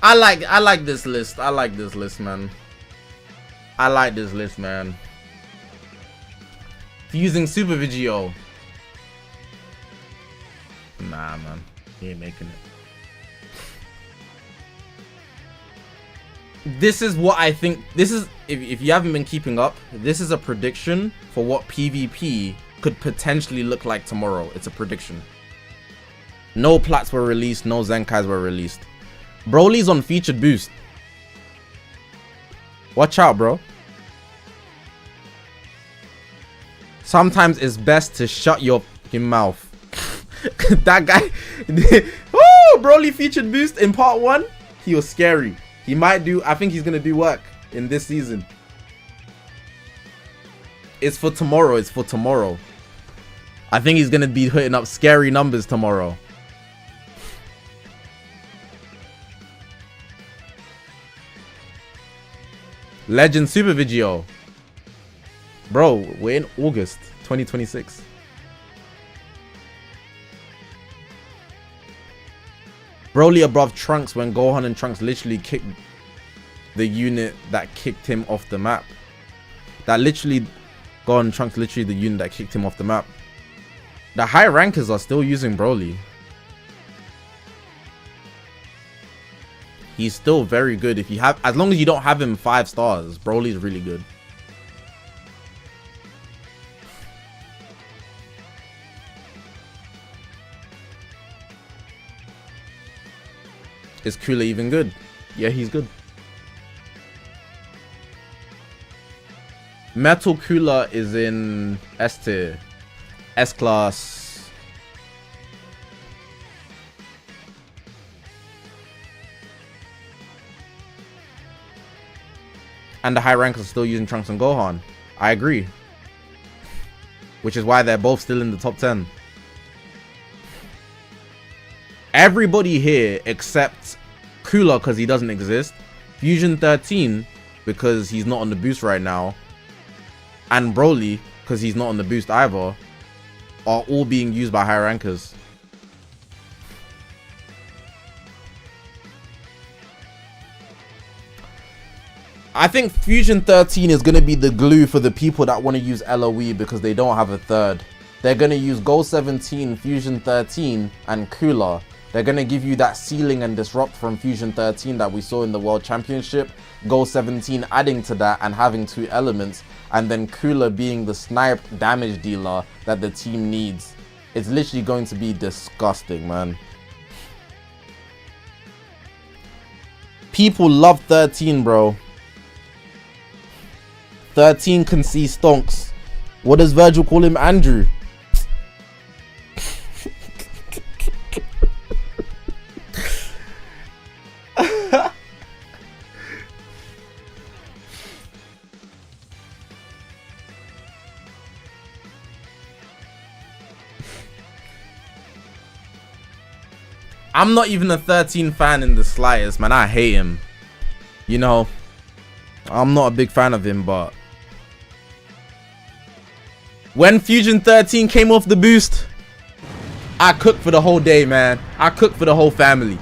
A: I like this list. I like this list, man. I like this list, man. Fusing Super Video. Nah, man. He ain't making it. This is what I think. This is, if you haven't been keeping up, this is a prediction for what PvP could potentially look like tomorrow. It's a prediction. No plats were released. No Zenkais were released. Broly's on featured boost. Watch out, bro. Sometimes it's best to shut your fucking mouth. That guy. Oh, Broly featured boost in part 1. He was scary. He might do. I think he's gonna do work in this season. It's for tomorrow. It's for tomorrow. I think he's gonna be hitting up scary numbers tomorrow. Legend Super Video. Bro, we're in August 2026. Broly above Trunks when Gohan and Trunks literally kicked the unit that kicked him off the map. Gohan and Trunks literally the unit that kicked him off the map. The high rankers are still using Broly. he's still very good. If you have, as long as you don't have him 5 stars, Broly's really good. Is Cooler even good? Yeah, he's good. Metal Cooler is in S tier. S class. And the high rankers are still using Trunks and Gohan. I agree. Which is why they're both still in the top 10. Everybody here except Cooler because he doesn't exist, Fusion 13 because he's not on the boost right now, and Broly because he's not on the boost either, are all being used by high rankers. I think Fusion 13 is going to be the glue for the people that want to use LOE because they don't have a third. They're going to use Goal 17, Fusion 13, and Cooler. They're going to give you that ceiling and disrupt from Fusion 13 that we saw in the World Championship. Goal 17 adding to that and having 2 elements. And then Cooler being the snipe damage dealer that the team needs. It's literally going to be disgusting, man. People love 13, bro. 13 can see stonks. What does Virgil call him? Andrew. I'm not even a 13 fan in the slightest, man. I hate him. You know, I'm not a big fan of him, but when Fusion 13 came off the boost, I cooked for the whole day, man. I cooked for the whole family.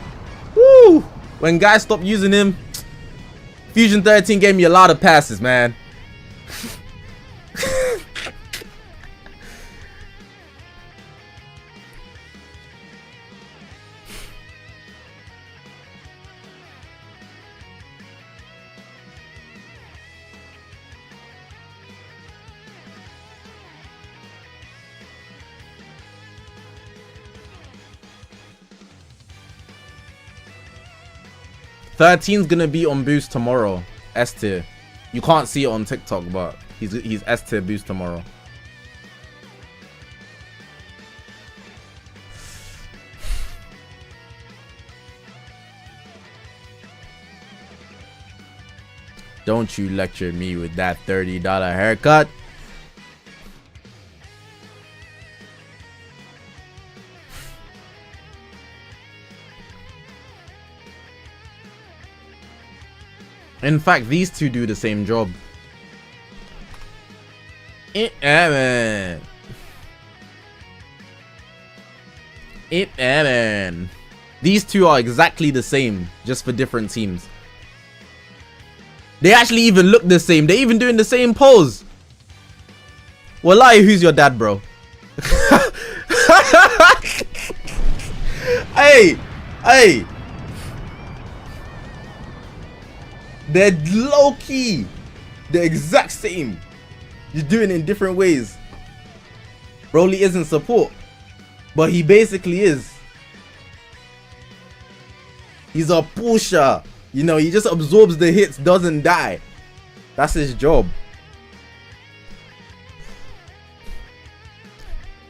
A: Woo! When guys stopped using him, Fusion 13 gave me a lot of passes, man. 13's gonna be on boost tomorrow. S tier. You can't see it on TikTok, but he's S tier boost tomorrow. Don't you lecture me with that $30 haircut. In fact, these two do the same job. Man. Man. These two are exactly the same, just for different teams. They actually even look the same. They're even doing the same pose. Wallahi, who's your dad, bro? Hey. They're low-key. The exact same. Just doing it in different ways. Broly isn't support, but he basically is. He's a pusher. You know, he just absorbs the hits, doesn't die. That's his job.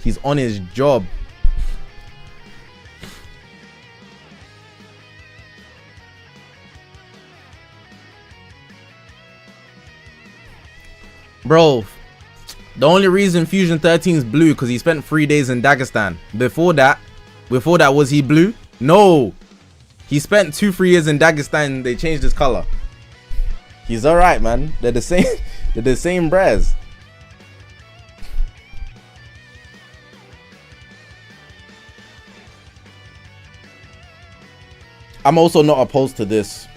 A: He's on his job. Bro, the only reason Fusion 13 is blue because he spent 3 days in Dagestan. Before that, was he blue? No. He spent 2-3 years in Dagestan. They changed his color. He's alright, man. They're the same. They're the same bras. I'm also not opposed to this.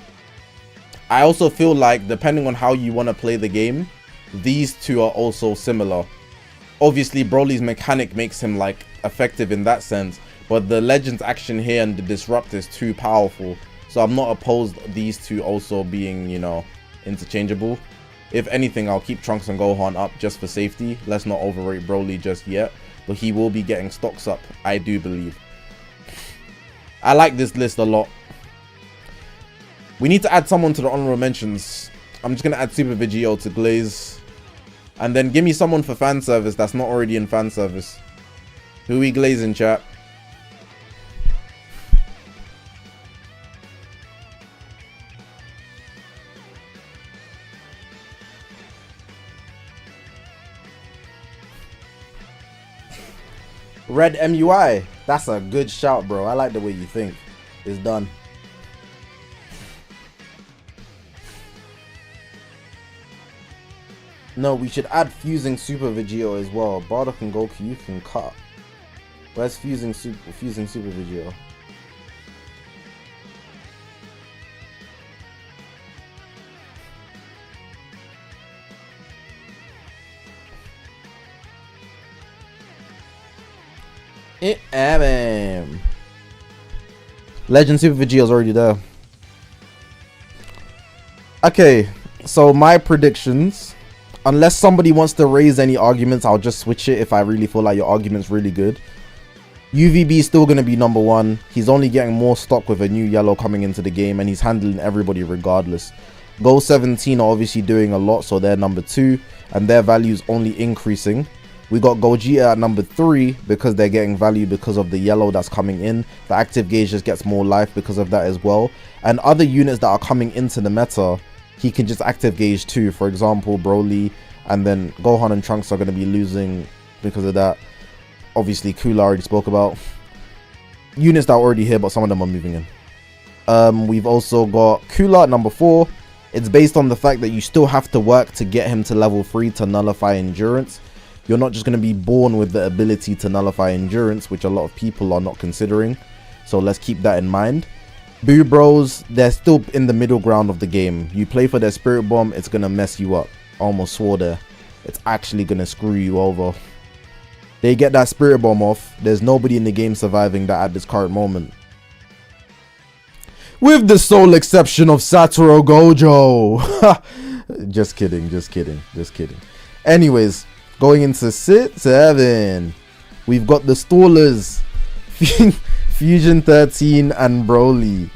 A: I also feel like depending on how you want to play the game, these two are also similar. Obviously, Broly's mechanic makes him like effective in that sense, but the Legends action here and the Disrupt is too powerful. So I'm not opposed these two also being, you know, interchangeable. If anything, I'll keep Trunks and Gohan up just for safety. Let's not overrate Broly just yet. But he will be getting stocks up, I do believe. I like this list a lot. We need to add someone to the honorable mentions. I'm just going to add Super Vegito to Glaze. And then give me someone for fan service that's not already in fan service. Who we glazing, chat? Red MUI. That's a good shout, bro. I like the way you think. It's done. No, we should add fusing Super Vegito as well. Bardock and Goku, you can cut. Where's fusing Super Vegito? Legend Super Vegito's already there. Okay, so my predictions. Unless somebody wants to raise any arguments, I'll just switch it if I really feel like your argument's really good. UVB is still going to be number 1. He's only getting more stock with a new yellow coming into the game, and he's handling everybody regardless. Go 17 are obviously doing a lot, so they're number 2, and their value's only increasing. We got Gogeta at number 3 because they're getting value because of the yellow that's coming in. The active gauge just gets more life because of that as well. And other units that are coming into the meta, he can just active gauge too. For example, Broly, and then Gohan and Trunks are going to be losing because of that. Obviously, Cooler I already spoke about. Units that are already here, but some of them are moving in. We've also got Cooler at number 4. It's based on the fact that you still have to work to get him to level 3 to nullify endurance. You're not just going to be born with the ability to nullify endurance, which a lot of people are not considering. So let's keep that in mind. Boo Bros, they're still in the middle ground of the game. You play for their Spirit Bomb, it's going to mess you up. Almost swore there. It's actually going to screw you over. They get that Spirit Bomb off. There's nobody in the game surviving that at this current moment. With the sole exception of Satoru Gojo. Just kidding, just kidding, just kidding. Anyways, going into 7. We've got the Stallers. Fusion 13 and Broly.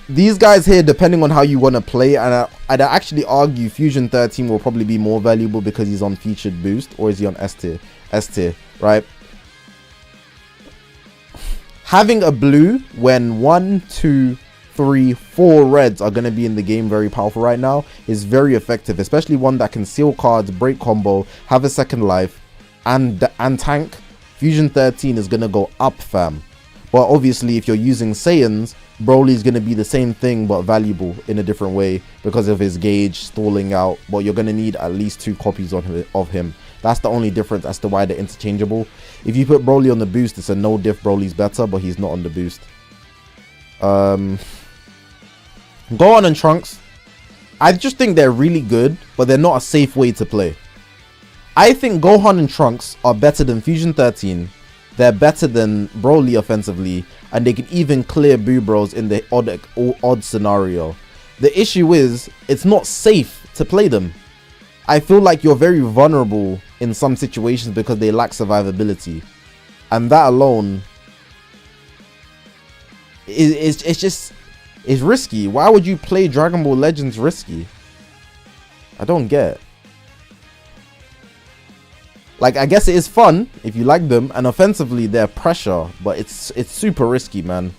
A: These guys here, depending on how you want to play, and I'd actually argue Fusion 13 will probably be more valuable because he's on featured boost, or is he on S tier? S tier, right? Having a blue when 1, 2, 3, 4 reds are going to be in the game very powerful right now is very effective, especially one that can seal cards, break combo, have a second life, and tank. Fusion 13 is going to go up, fam. But obviously, if you're using Saiyans, Broly is going to be the same thing but valuable in a different way because of his gauge stalling out. But you're going to need at least 2 copies of him. That's the only difference as to why they're interchangeable. If you put Broly on the boost, it's a no diff. Broly's better, but he's not on the boost. Gohan and Trunks, I just think they're really good, but they're not a safe way to play. I think Gohan and Trunks are better than Fusion 13. They're better than Broly offensively, and they can even clear Boo Bros in the odd scenario. The issue is, it's not safe to play them. I feel like you're very vulnerable in some situations because they lack survivability. And that alone, it's risky. Why would you play Dragon Ball Legends risky? I don't get it. Like, I guess it is fun if you like them, and offensively they're pressure, but it's super risky, man.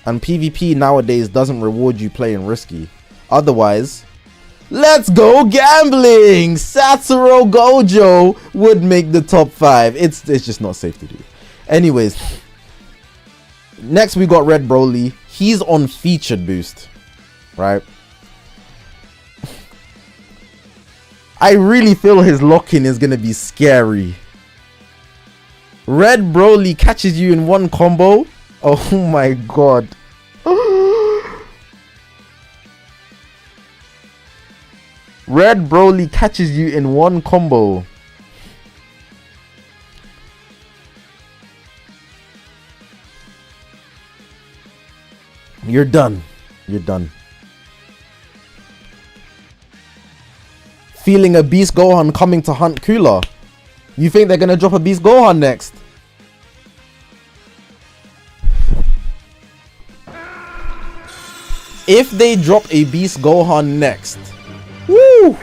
A: And PvP nowadays doesn't reward you playing risky. Otherwise, let's go gambling! Satoru Gojo would make the top 5. It's just not safe to do. Anyways, next we got Red Broly. He's on featured boost, right? I really feel his lock-in is going to be scary. Red Broly catches you in one combo. Oh my god. Red Broly catches you in one combo. You're done. You're done. Feeling a Beast Gohan coming to hunt Cooler. You think they're gonna drop a Beast Gohan next? If they drop a Beast Gohan next, woo!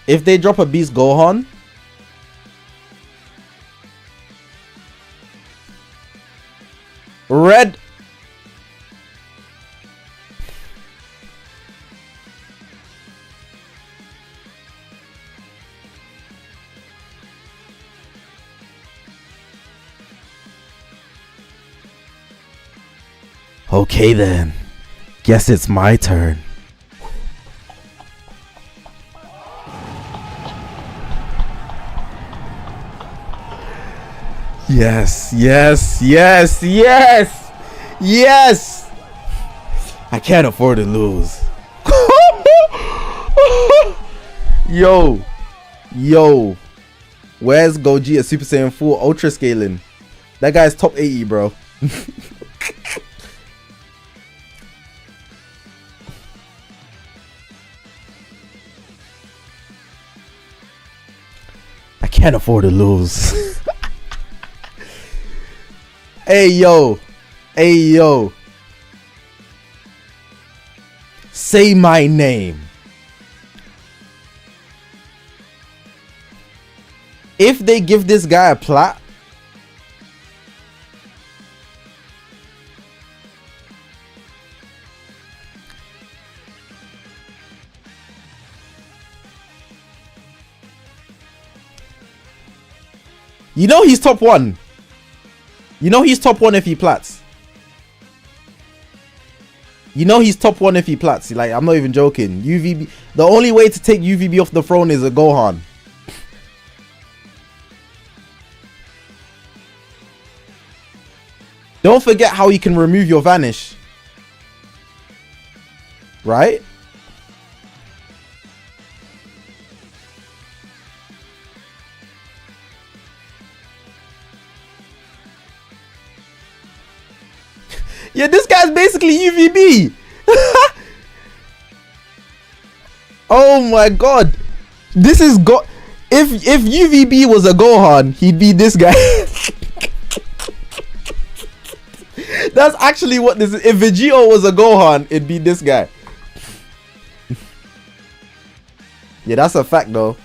A: If they drop a Beast Gohan, Red. Okay then. Guess it's my turn. Yes, yes, yes, yes, yes. I can't afford to lose. Yo, yo. Where's Gogeta Super Saiyan 4 Ultra Scaling? That guy's top 80, bro. I can't afford to lose. Hey yo, hey yo. Say my name. If they give this guy a plat, you know he's top 1. You know he's top 1 if he plats. You know he's top 1 if he plats. Like, I'm not even joking. UVB. The only way to take UVB off the throne is a Gohan. Don't forget how he can remove your vanish. Right? Yeah, this guy's basically UVB. Oh my god. This is if UVB was a Gohan, he'd be this guy. That's actually what this is. If Vegito was a Gohan, it'd be this guy. Yeah, that's a fact though.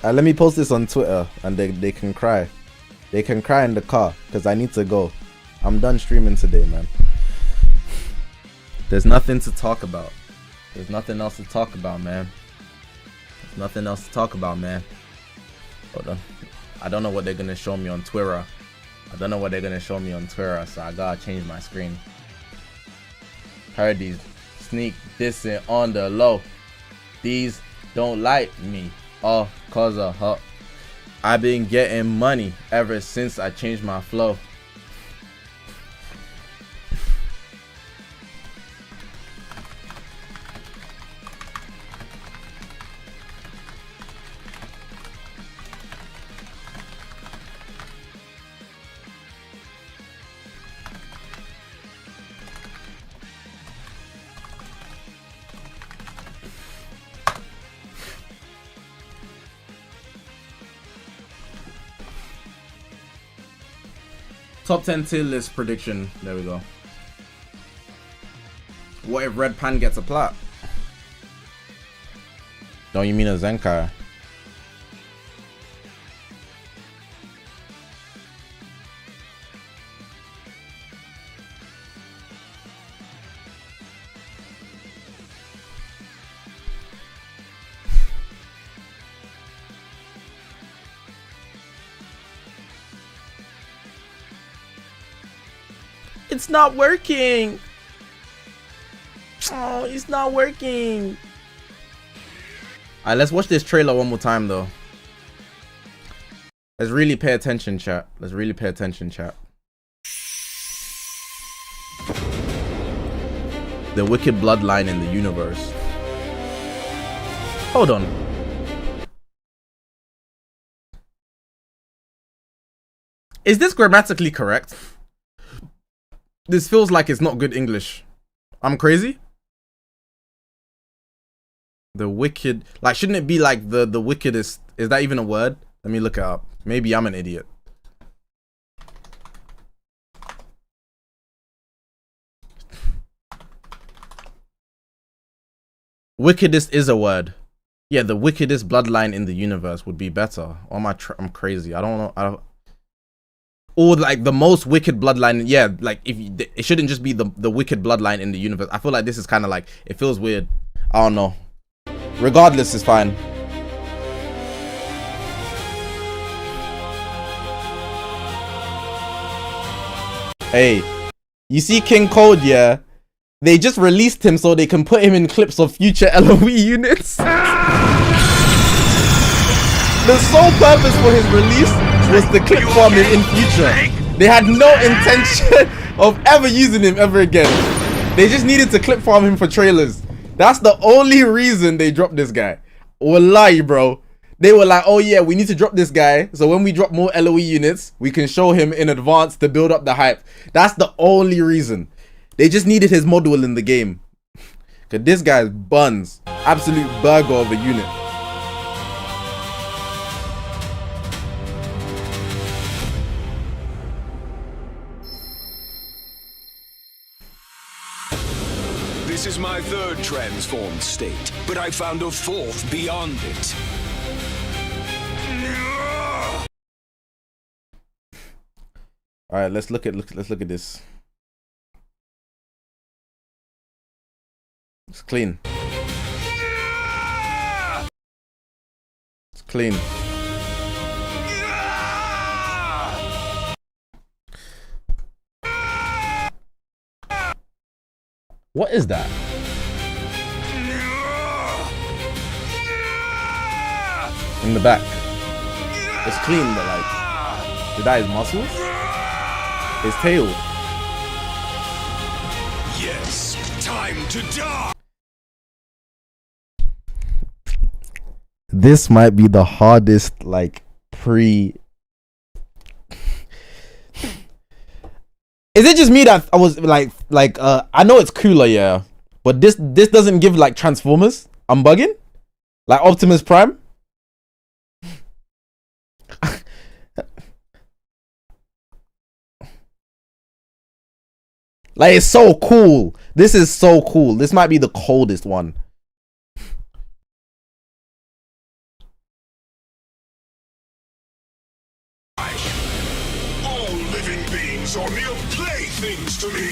A: Let me post this on Twitter and they can cry. They can cry in the car because I need to go. I'm done streaming today, man. There's nothing to talk about. There's nothing else to talk about, man. There's nothing else to talk about, man. Hold on. I don't know what they're going to show me on Twitter. I don't know what they're going to show me on Twitter, so I gotta change my screen. Heard these sneak dissing on the low. These don't like me. All cause of her. I've been getting money ever since I changed my flow. Top 10 tier list prediction. There we go. What if Red Pan gets a plat? Don't you mean a Zenkai? It's not working. Oh, it's not working. Alright, let's watch this trailer one more time though. Let's really pay attention, chat. Let's really pay attention, chat. The wicked bloodline in the universe. Hold on. Is this grammatically correct? This feels like it's not good English. I'm crazy? The wicked, like, shouldn't it be like the wickedest? Is that even a word? Let me look it up. Maybe I'm an idiot. Wickedest is a word. Yeah, the wickedest bloodline in the universe would be better. Or am I'm crazy? I don't know. Or like the most wicked bloodline. Yeah, like if you, it shouldn't just be the wicked bloodline in the universe. I feel like this is kind of like, it feels weird. I don't know. Regardless, it's fine. Hey, you see King Cold, yeah? They just released him so they can put him in clips of future LOE units. The sole purpose for his release was to clip farm him in future. They had no intention of ever using him ever again. They just needed to clip farm him for trailers. That's the only reason they dropped this guy. Wallahi, bro. They were like, oh yeah, we need to drop this guy, so when we drop more LOE units, we can show him in advance to build up the hype. That's the only reason. They just needed his model in the game. Cause this guy's buns. Absolute burger of a unit.
E: This is my third transformed state, but I found a fourth beyond it.
A: All right, let's look at this. It's clean. It's clean. What is that? In the back. It's clean, but like, did that his muscles? His tail.
E: Yes, time to die.
A: This might be the hardest, like, pre. Is it just me that I was like I know it's cooler, yeah, but this doesn't give like Transformers? I'm bugging? Like Optimus Prime? Like, it's so cool. This is so cool. This might be the coldest one.
E: All living beings are mere playthings to me.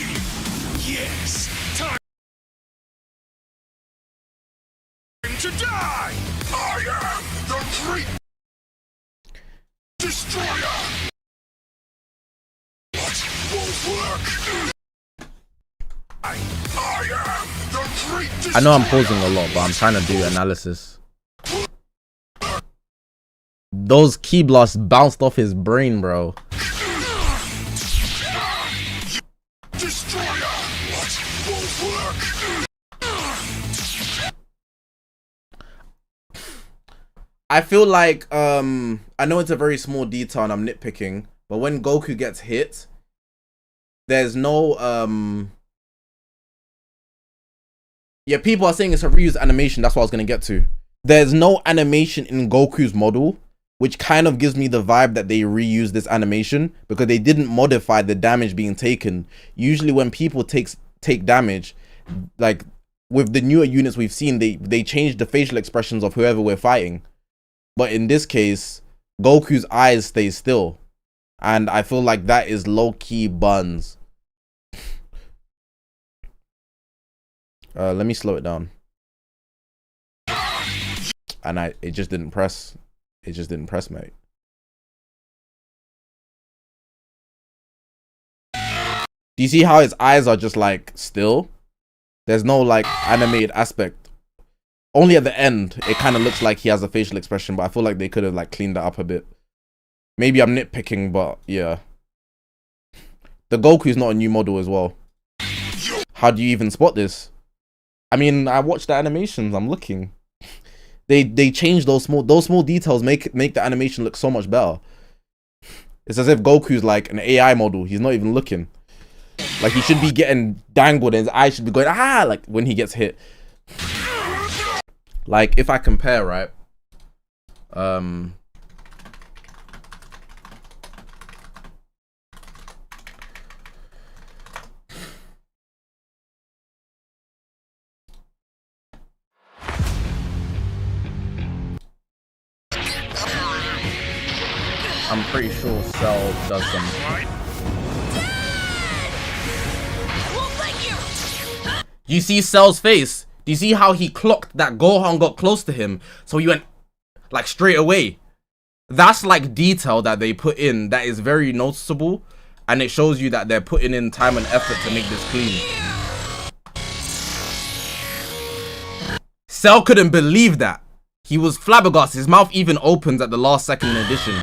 E: Yes, time to die. I am the great destroyer. What won't work? I am the great destroyer.
A: I know I'm pausing a lot, but I'm trying to do analysis. Those key blasts bounced off his brain, bro.
E: Destroyer. What won't work?
A: I feel like I know it's a very small detail and I'm nitpicking, but when Goku gets hit, there's no yeah, people are saying it's a reused animation. That's what I was gonna get to. There's no animation in Goku's model, which kind of gives me the vibe that they reused this animation because they didn't modify the damage being taken. Usually when people take damage, like with the newer units we've seen, they change the facial expressions of whoever we're fighting. But in this case, Goku's eyes stay still. And I feel like that is low-key buns. Let me slow it down. And it just didn't press. It just didn't press, mate. Do you see how his eyes are just like still? There's no like animated aspect. Only at the end, it kind of looks like he has a facial expression, but I feel like they could have like cleaned that up a bit. Maybe I'm nitpicking, but yeah. The Goku's not a new model as well. How do you even spot this? I mean, I watched the animations. I'm looking. They changed those small details. Make the animation look so much better. It's as if Goku's like an AI model. He's not even looking. Like he should be getting dangled, and his eyes should be going like when he gets hit. Like if I compare, right? I'm pretty sure Cell does some. You see Cell's face? Do you see how he clocked that Gohan got close to him? So he went like straight away. That's like detail that they put in that is very noticeable, and it shows you that they're putting in time and effort to make this clean. Cell couldn't believe that. He was flabbergasted. His mouth even opens at the last second in addition.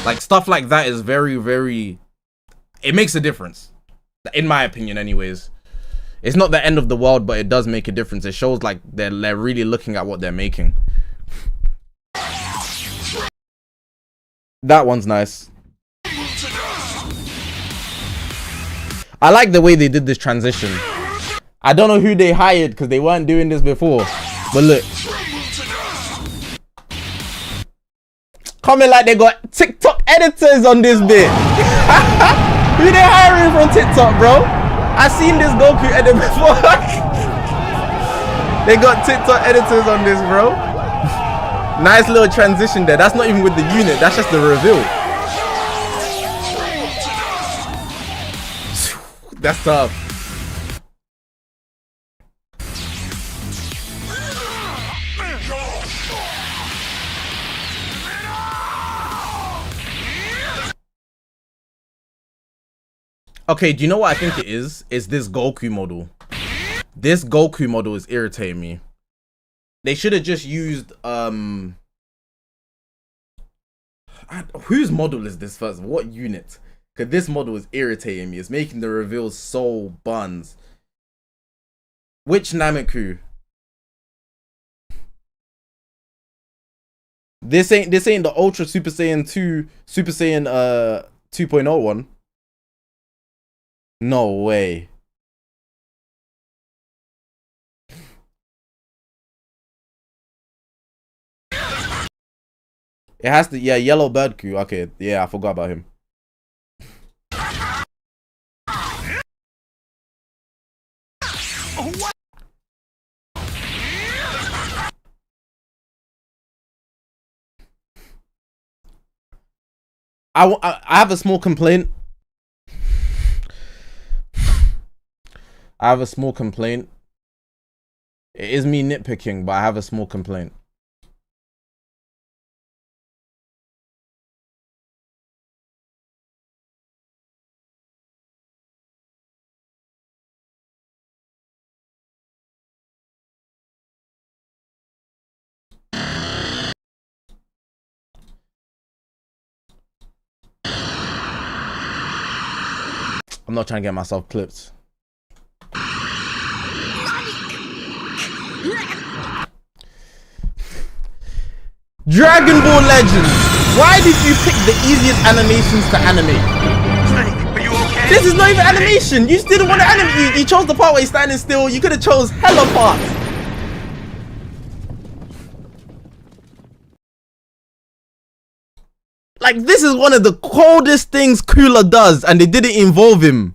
A: Like stuff like that is very, very, it makes a difference. In my opinion anyways. It's not the end of the world, but it does make a difference. It shows like they're really looking at what they're making. That one's nice. I like the way they did this transition. I don't know who they hired because they weren't doing this before. But look. Coming like they got TikTok editors on this bit. Who they hiring from TikTok, bro? I seen this Goku edit before. They got TikTok editors on this, bro. Nice little transition there. That's not even with the unit. That's just the reveal. That's tough. Okay, do you know what I think it is? It's this Goku model. This Goku model is irritating me. They should have just used whose model is this first? What unit? Because this model is irritating me. It's making the reveals so buns. Which Nameku? This ain't the Ultra Super Saiyan 2 Super Saiyan 2.0 one. No way. It has to, yeah, Yellow Bird Crew. Okay, yeah, I forgot about him. I have a small complaint. I have a small complaint. It is me nitpicking, but I have a small complaint. I'm not trying to get myself clipped. Dragon Ball Legends! Why did you pick the easiest animations to animate?
B: Are you okay?
A: This is not even animation! You just didn't want to animate. You chose the part where he's standing still. You could have chose hella parts. Like, this is one of the coldest things Cooler does, and they didn't involve him.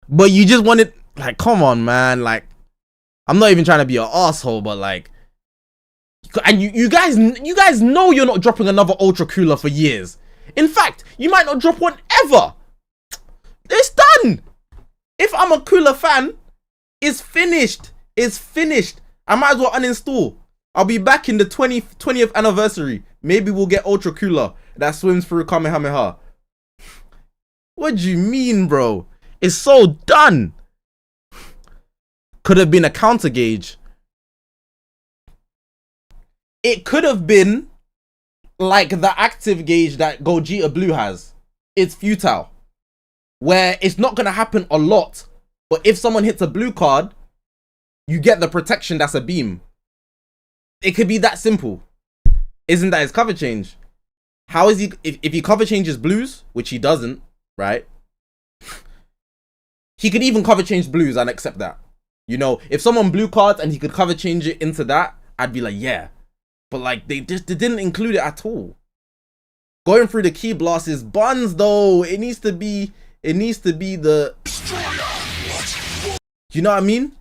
A: But you just wanted, like, come on, man. Like, I'm not even trying to be an asshole, but like, and you guys know you're not dropping another Ultra Cooler for years. In fact, you might not drop one ever. It's done. If I'm a Cooler fan, it's finished. It's finished. I might as well uninstall. I'll be back in the 20th anniversary. Maybe we'll get Ultra Cooler that swims through Kamehameha. What do you mean, bro? It's so done. Could have been a counter gauge. it could have been like the active gauge that Gogeta Blue has. It's futile, where it's not gonna happen a lot, but if someone hits a blue card, you get the protection that's a beam. It could be that simple. Isn't that his cover change? How is he, if he cover changes blues, which he doesn't, right? He could even cover change blues and accept that. You know, if someone blue cards and he could cover change it into that, I'd be like, yeah. But like, they didn't include it at all. Going through the key blast is buns though. It needs to be the, you know what I mean?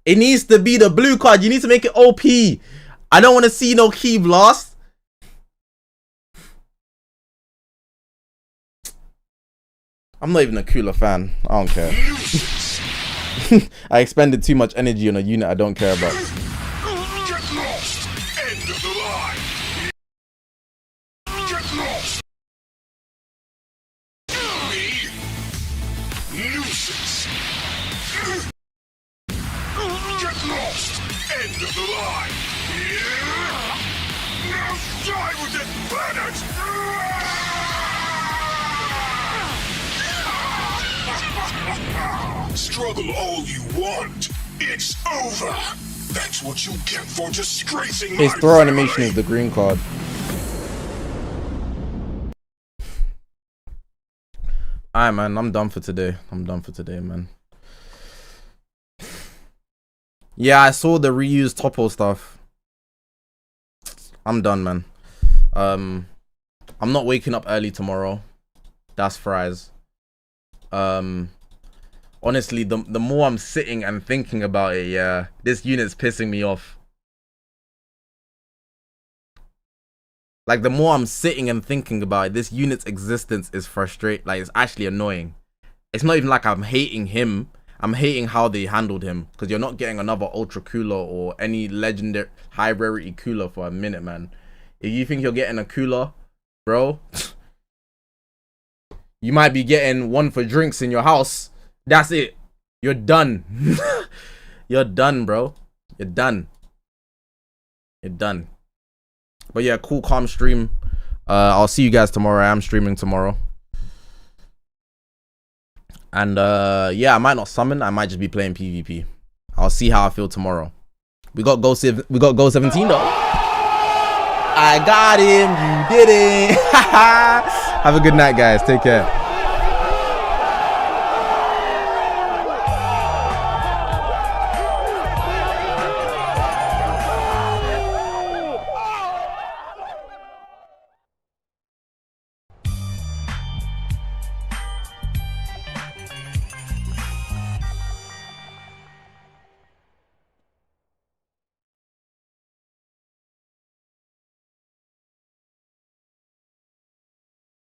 A: It needs to be the blue card. You need to make it OP. I don't want to see no key blast. I'm not even a cooler fan. I don't care. I expended too much energy on a unit I don't care about.
E: Get lost! End of the line! Get lost! Me? Nuisance! Get lost! End of the line! Now die with this planet! Struggle all you want. It's over. That's what you get for disgracing
A: His
E: my
A: throw
E: family.
A: animation is the green card. Alright, man. I'm done for today. Man. Yeah, I saw the reused topo stuff. I'm done, man. I'm not waking up early tomorrow. That's fries. Honestly, the more I'm sitting and thinking about it, yeah, this unit's pissing me off. Like, the more I'm sitting and thinking about it, this unit's existence is frustrating. Like, it's actually annoying. It's not even like I'm hating him. I'm hating how they handled him. Because you're not getting another Ultra Cooler or any legendary high rarity cooler for a minute, man. If you think you're getting a cooler, bro, you might be getting one for drinks in your house. That's it. You're done. You're done, bro. You're done. You're done. But yeah, cool, calm stream. I'll see you guys tomorrow. I am streaming tomorrow. And yeah, I might not summon. I might just be playing PvP. I'll see how I feel tomorrow. We got Go 17 though. I got him. You did it. Have a good night, guys. Take care.